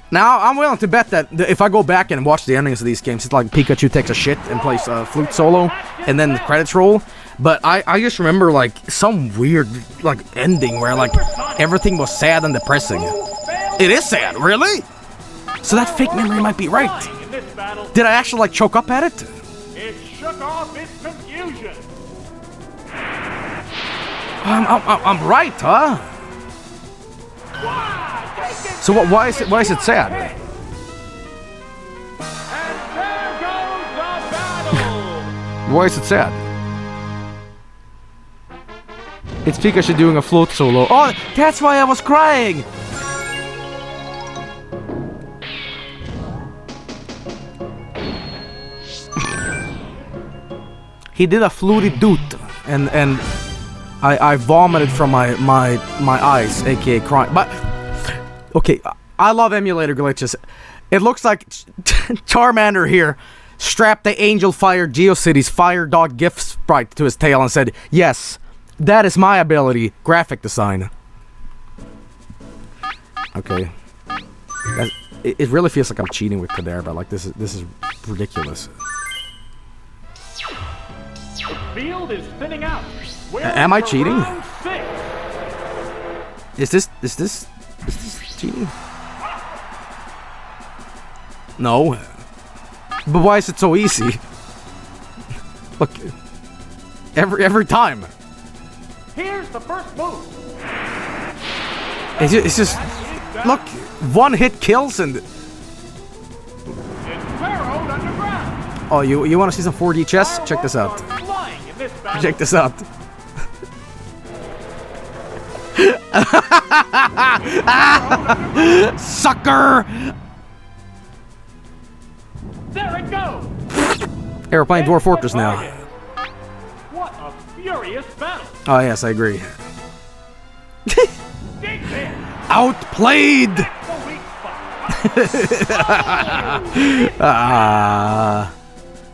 Now, I'm willing to bet that if I go back and watch the endings of these games, it's like Pikachu takes a shit and plays flute solo, and then the credits roll. But I just remember, like, some weird, like, ending where, like, everything was sad and depressing. It is sad, really? So that fake memory might be right. Did I actually, like, choke up at it? It shook off its confusion. I'm right, huh? So what? Why is it sad? And there goes the battle. Why is it sad? It's Pikachu doing a float solo. Oh, that's why I was crying. He did a fluty doot, and I vomited from my eyes, aka crying. But okay, I love emulator glitches. It looks like Charmander here strapped the Angel Fire GeoCities Fire Dog GIF sprite to his tail and said, "Yes, that is my ability, graphic design." Okay, it really feels like I'm cheating with Kadabra. Like this is ridiculous. The field is thinning out. Am I cheating? Is this cheating? No. But why is it so easy? Look, every time. Here's the first move. It's just look, one hit kills and. It's burrowed underground. Oh, you want to see some 4D chess? Check this out. Check this out. Sucker! There it goes. Hey, we're playing Dwarf Fortress now. What a furious battle. Oh yes, I agree. Outplayed!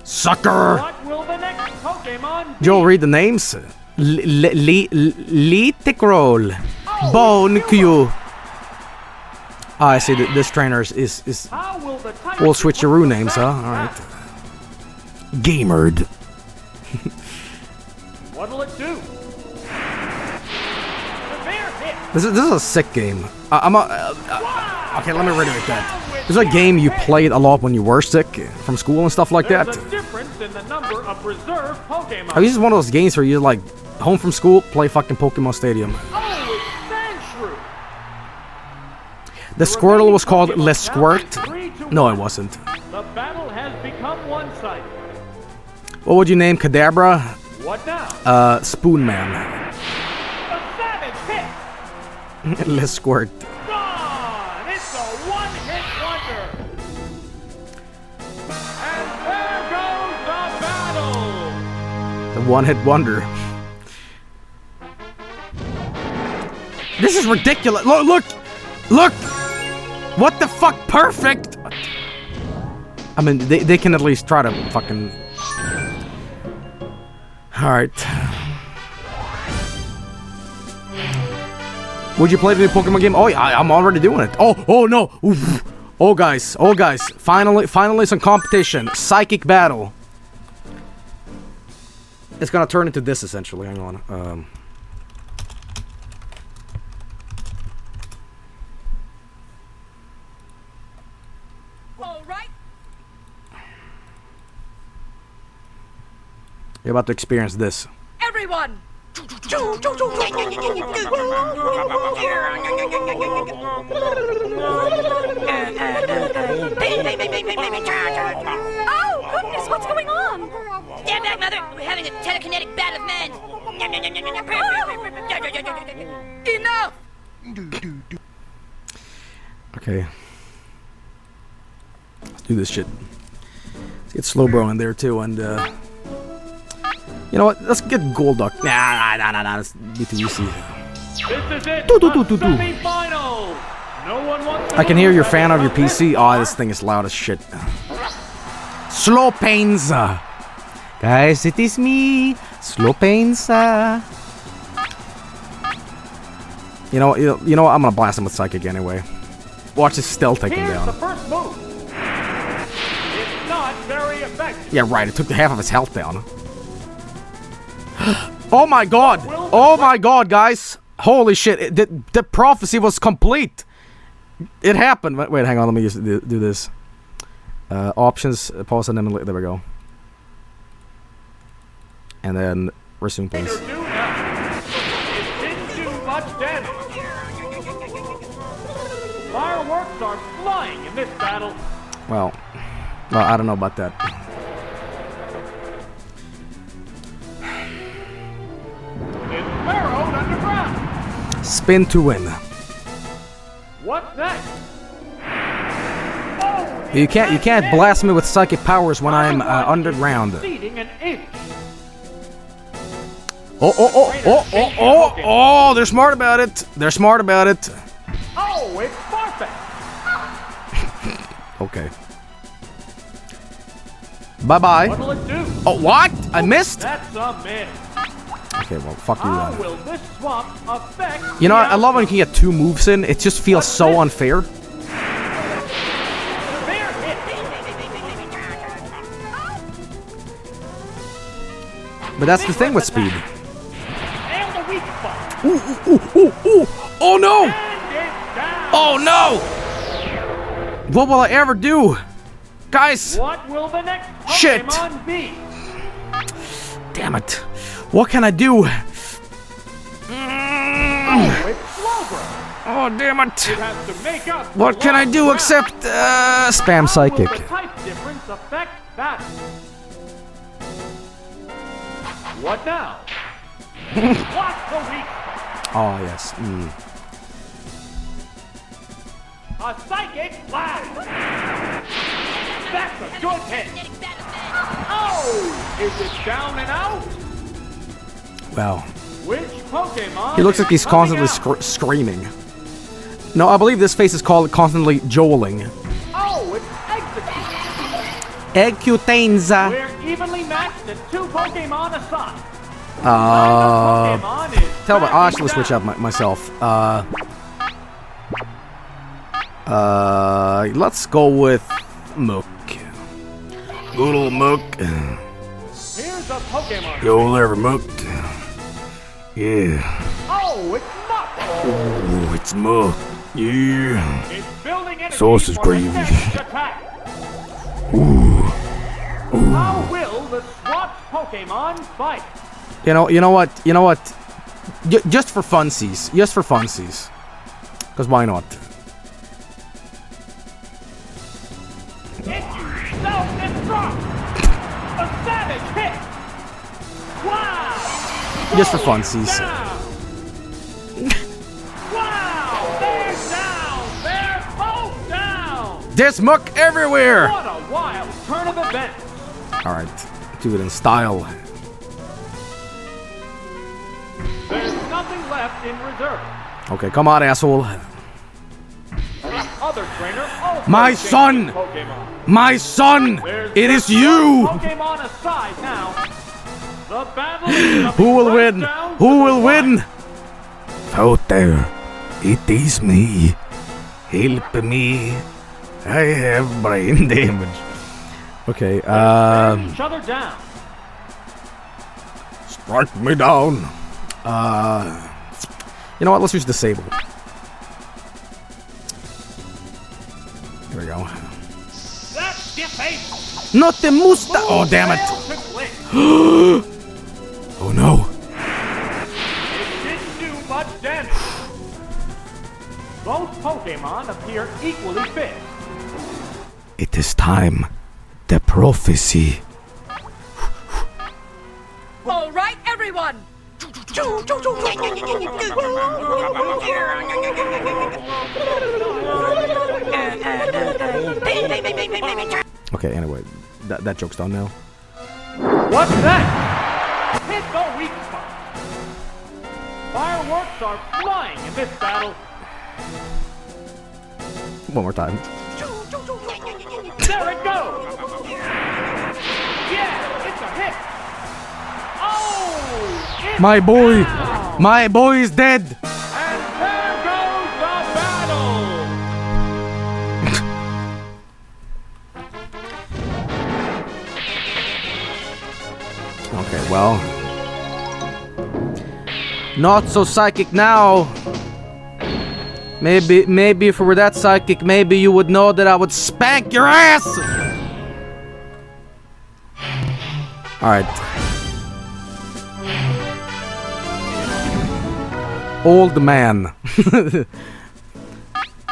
Sucker! What will the next Pokemon be? Joel, read the names. Liticroll. Bone Q. I see that this trainer is How will the type all switcheroo names, huh? Alright. Gamered. What'll it do? Severe hit. This is a sick game. Okay, let me reiterate that. This is a game you played a lot when you were sick from school and stuff like that. There's a difference in the number of reserve Pokemon. This is one of those games where you're like home from school, play fucking Pokemon Stadium. Oh, it's Sandshrew. The Squirtle was called Lesquirt. No, it wasn't. The battle has become one-sided. What would you name Kadabra? What now? Spoon Man. A savage hit. Lesquirt. Gone. It's a one-hit wonder. And there goes the battle. The one-hit wonder. This is ridiculous. Look! What the fuck? Perfect! I mean, they can at least try to fucking... Alright. Would you play the new Pokemon game? Oh, yeah, I'm already doing it. Oh no! Oof. Oh, guys. Finally some competition. Psychic battle. It's gonna turn into this, essentially. Hang on. You're about to experience this. Everyone! Oh, goodness, what's going on? Stand back, Mother! We're having a telekinetic battle of men! Enough! Okay. Let's do this shit. Let's get Slowbro in there too, and you know what? Let's get Golduck. Nah. That's be too easy. This is it. Semi-final. No one wants. I can hear your fan of your PC. Oh, this thing is loud as shit. Slow Pains. Guys, it is me, Slow Pains. You know what? I'm gonna blast him with Psychic anyway. Watch his stealth take him Here's down. the first move. It's not very effective. Yeah, right. It took half of his health down. Oh my god! Oh my god, guys! Holy shit! The prophecy was complete. It happened. Wait, hang on. Let me just do this. Options. Pause and then there we go. And then resume, please. It didn't do much damage. Fireworks are flying in this battle. Well, I don't know about that. It's burrowed underground. Spin to win. What's next? You can't blast me with psychic powers when I'm underground. Exceeding an inch. Oh, they're smart about it. They're smart about it. Oh, it's perfect. Okay. Bye-bye. What'll it do? Oh, what? I missed? That's a miss. Okay, well, fuck you How then. will this swap affect You know, the I love when you can get two moves in. It just feels so unfair. Severe hit. But that's the thing with speed. And the weak spot. Ooh. Oh, no! And it's down. Oh, no! What will I ever do? Guys! What will the next Shit. Pokemon be? Damn it. What can I do? Oh, it's Slowbro. Oh, damn it. It has to make up for What can I lost do ground. except spam psychic? How will the type difference affect that? What now? What's the weak spot? Oh, yes. A psychic blast. That's a good hit. Oh, is it down and out? Well, Which Pokemon? he looks like he's is coming constantly out? screaming. No, I believe this face is called constantly joling. execute. Excutanza. We're evenly matched at 2 Pokemon aside. Pokemon is Tell me, I'll backing actually switch down. up myself. Let's go with Mook. Good old Mook. Here's a Pokemon. Yo there, Mook. Yeah. Oh, it's not. Oh, it's Mook. Yeah. It's building energy Sausage for the gravy. next attack. How will the swapped Pokemon fight? You know what? Just for funsies. Because why not? It's self-destruct. A savage hit. Wow. Just for funsies. Down. Wow, they're down. They're both down. There's Mook everywhere! What a wild turn of events. Alright, do it in style. There's nothing left in reserve. Okay, come on, asshole. The other trainer also My changed son! his Pokemon. My son! There's It is just you! one Pokemon aside now. The battle is Who will right win? down to Who the will wire. win? Out there, it is me. Help me. I have brain damage. Okay, Tearing each other down. strike me down. You know what? Let's use Disable. There we go. That's disabled. Not the musta. Oh, damn it. Failed to click. Oh no. It didn't do much damage. Both Pokemon appear equally fit. It is time. The prophecy. All right, everyone. Okay, anyway, that joke's done now. What's that? Hit the weak spot. Fireworks are flying in this battle. One more time. There it goes. Yeah, it's a hit. Oh, it's My boy! down. My boy is dead! And there goes the battle. Okay, well. Not so psychic now. Maybe if we were that psychic, maybe you would know that I would spank your ass! Alright. Old man.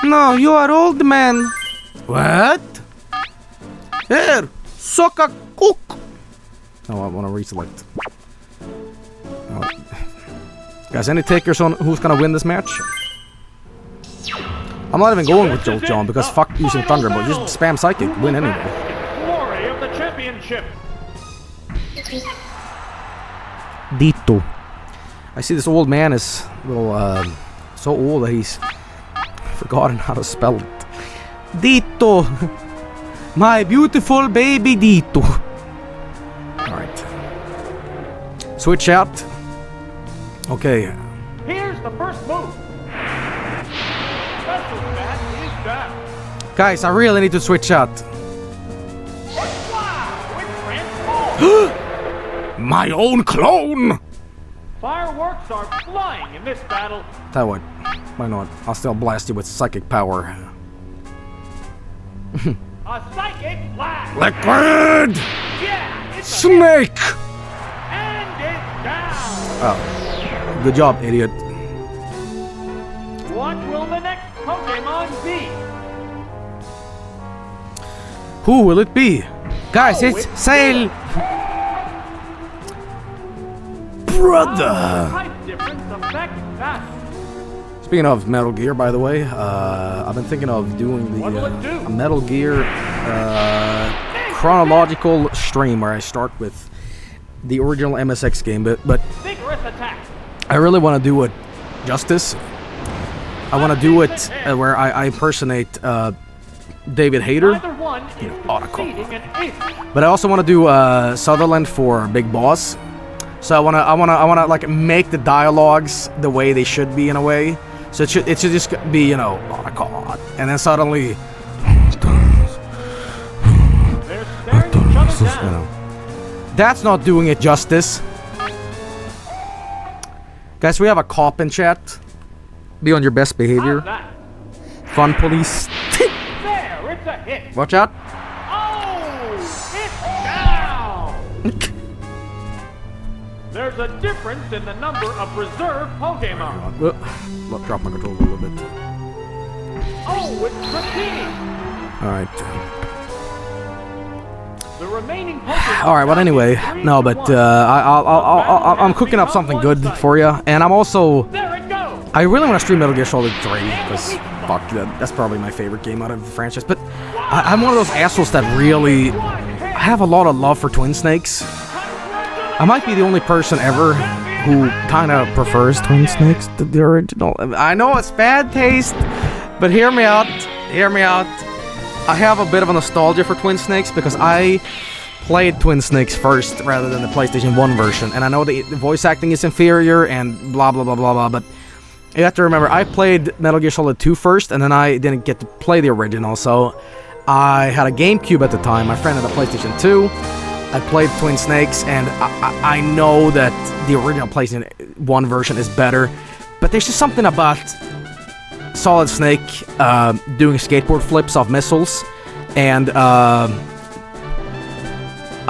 No, you are old man. What? Here, suck a cook. Oh, I want to reselect. Oh. Guys, any takers on who's gonna win this match? I'm not even going with Jolt John because fuck using Thunderbolt. Just spam Psychic, win anyway. Glory of the championship. Dito. I see this old man is a little, so old that he's forgotten how to spell it. Dito. My beautiful baby Dito. Alright. Switch out. Okay. Here's the first move. Special stat is down. Guys, I really need to switch out. Wow, it transformed. My own clone! Fireworks are flying in this battle. Tell you what, why not? I'll still blast you with psychic power. A psychic blast. Liquid! Yeah, it's a hit, Snake! and it's down. Oh. Good job, idiot. What will the next Pokemon be? Who will it be? Guys, Oh, it's it's Sail! Brother! Type difference affects that. Speaking of Metal Gear, by the way, I've been thinking of doing What will it do? a Metal Gear chronological stream where I start with the original MSX game, but Vigorous attack. I really want to do it justice. I want to do it where I impersonate David Hayter. Either one is conceding an ace. But I also want to do Sutherland for Big Boss. So I wanna like make the dialogues the way they should be in a way. So it should just be, you know, oh my god, and then suddenly, They're staring each other down. you know, that's not doing it justice. Guys, we have a cop in chat. Be on your best behavior. How's that? Fun police. There, it's a hit. Watch out. Oh, it's down. There's a difference in the number of reserve Pokemon. Let drop my controller a little bit. Oh, it's repeating. All right. The remaining Pokemon. All right. Well, anyway, no, but I'm cooking up something good for you, and I'm also. There it goes. I really want to stream Metal Gear Solid 3 because fuck, that's probably my favorite game out of the franchise. But I'm one of those assholes that really have a lot of love for Twin Snakes. I might be the only person ever who kind of prefers Twin Snakes to the original. I know it's bad taste, but hear me out. Hear me out. I have a bit of a nostalgia for Twin Snakes because I played Twin Snakes first rather than the PlayStation 1 version. And I know the voice acting is inferior and blah blah blah blah blah, but you have to remember I played Metal Gear Solid 2 first, and then I didn't get to play the original, so I had a GameCube at the time. My friend had a PlayStation 2. I played Twin Snakes, and I know that the original PlayStation 1 version is better, but there's just something about Solid Snake doing skateboard flips off missiles, and I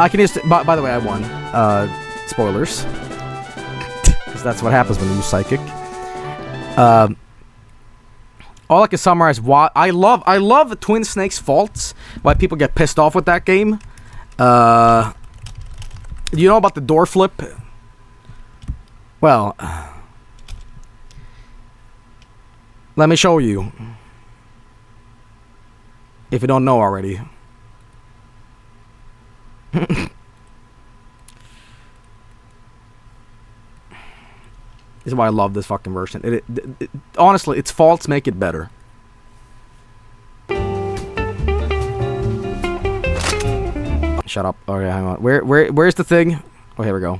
can just... By the way, I won. Spoilers. Because that's what happens when you use Psychic. All I can summarize why... I love Twin Snake's faults, why people get pissed off with that game. You know about the door flip? Well, let me show you. If you don't know already. This is why I love this fucking version. It, honestly, its faults make it better. Shut up. Okay, hang on. Where's the thing? Oh, here we go.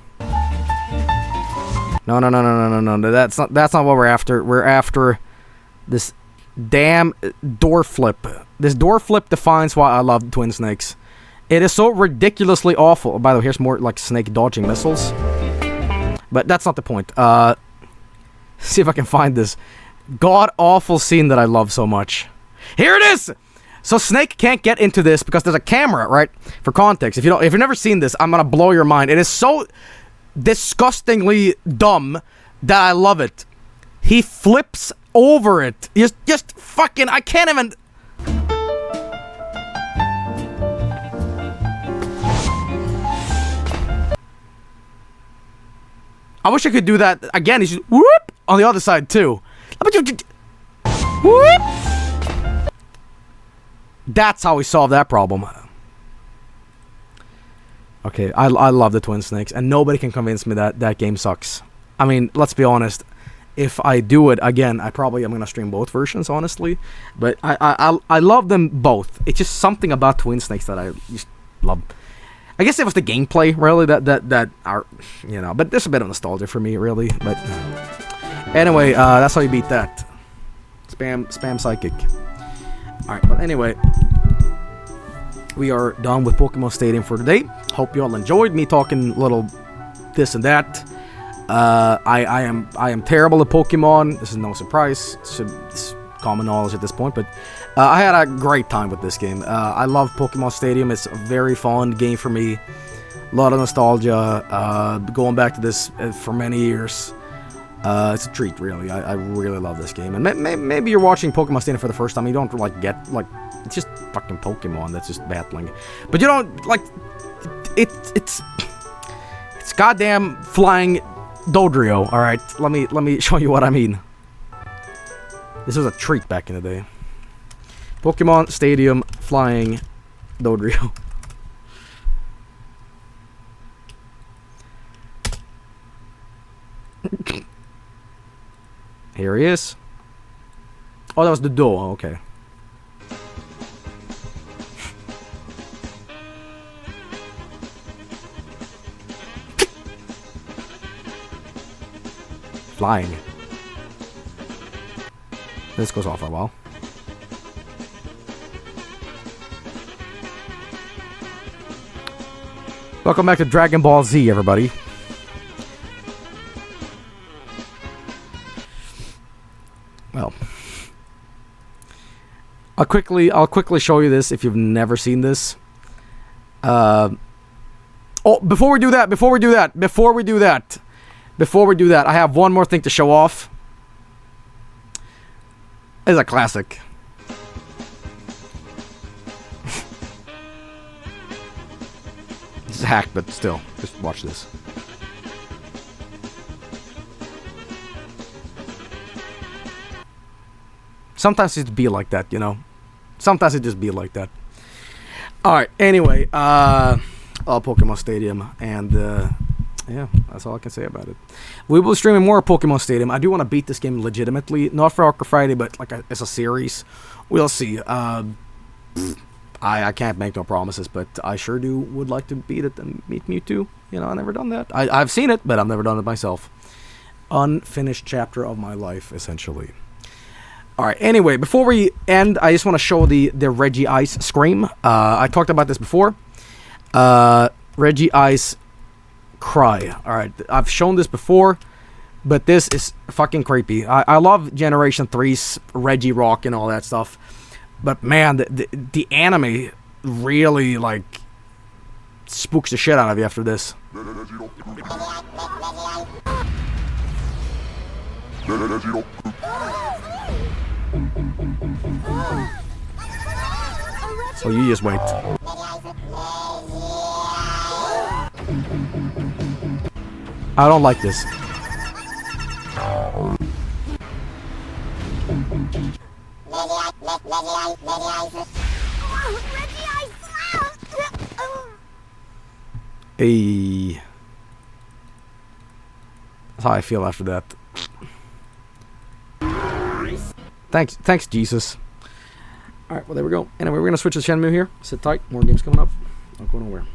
No. That's not what we're after. We're after this damn door flip. This door flip defines why I love Twin Snakes. It is so ridiculously awful. By the way, here's more like snake dodging missiles. But that's not the point. See if I can find this god-awful scene that I love so much. Here it is! So Snake can't get into this because there's a camera, right? For context, if you've never seen this, I'm gonna blow your mind. It is so disgustingly dumb that I love it. He flips over it. Just fucking, I can't even... I wish I could do that again. He's just whoop on the other side too. Whoop. That's how we solve that problem. Okay, I love the Twin Snakes, and nobody can convince me that that game sucks. I mean, let's be honest. If I do it again, I probably am gonna stream both versions, honestly. But I love them both. It's just something about Twin Snakes that I just love. I guess it was the gameplay, really, that are, you know. But there's a bit of nostalgia for me, really. But anyway, that's how you beat that. Spam Psychic. All right, but anyway, we are done with Pokemon Stadium for today. Hope you all enjoyed me talking a little this and that. I am terrible at Pokemon. This is no surprise. It's common knowledge at this point, but I had a great time with this game. I love Pokemon Stadium. It's a very fun game for me. A lot of nostalgia. Going back to this for many years. It's a treat, really. I really love this game. And maybe you're watching Pokemon Stadium for the first time. You don't like get like it's just fucking Pokemon that's just battling. But you don't like it's goddamn flying Dodrio. All right, let me show you what I mean. This was a treat back in the day. Pokemon Stadium flying Dodrio. Here he is. Oh, that was the door. Oh, okay. flying. This goes on for a while. Welcome back to Dragon Ball Z, everybody. Well, I'll quickly show you this if you've never seen this. Oh, before we do that, I have one more thing to show off. It's a classic. It's hacked, but still, just watch this. Sometimes it be like that, you know. Sometimes it just be like that. All right. Anyway, Pokemon Stadium, and yeah, that's all I can say about it. We will be streaming more Pokemon Stadium. I do want to beat this game legitimately, not for Arc Friday, but like as a series. We'll see. I can't make no promises, but I sure would like to beat it and meet Mewtwo. You know, I've never done that. I've seen it, but I've never done it myself. Unfinished chapter of my life, essentially. Alright, anyway, before we end, I just want to show the Regice Scream. I talked about this before. Regice Cry. Alright, I've shown this before, but this is fucking creepy. I love Generation 3's Regirock and all that stuff. But man, the anime really, like, spooks the shit out of you after this. So you just wait. I don't like this. Hey. That's how I feel after that. Thanks, Jesus. Alright, well, there we go. Anyway, we're going to switch to Shenmue here. Sit tight. More games coming up. Don't go nowhere.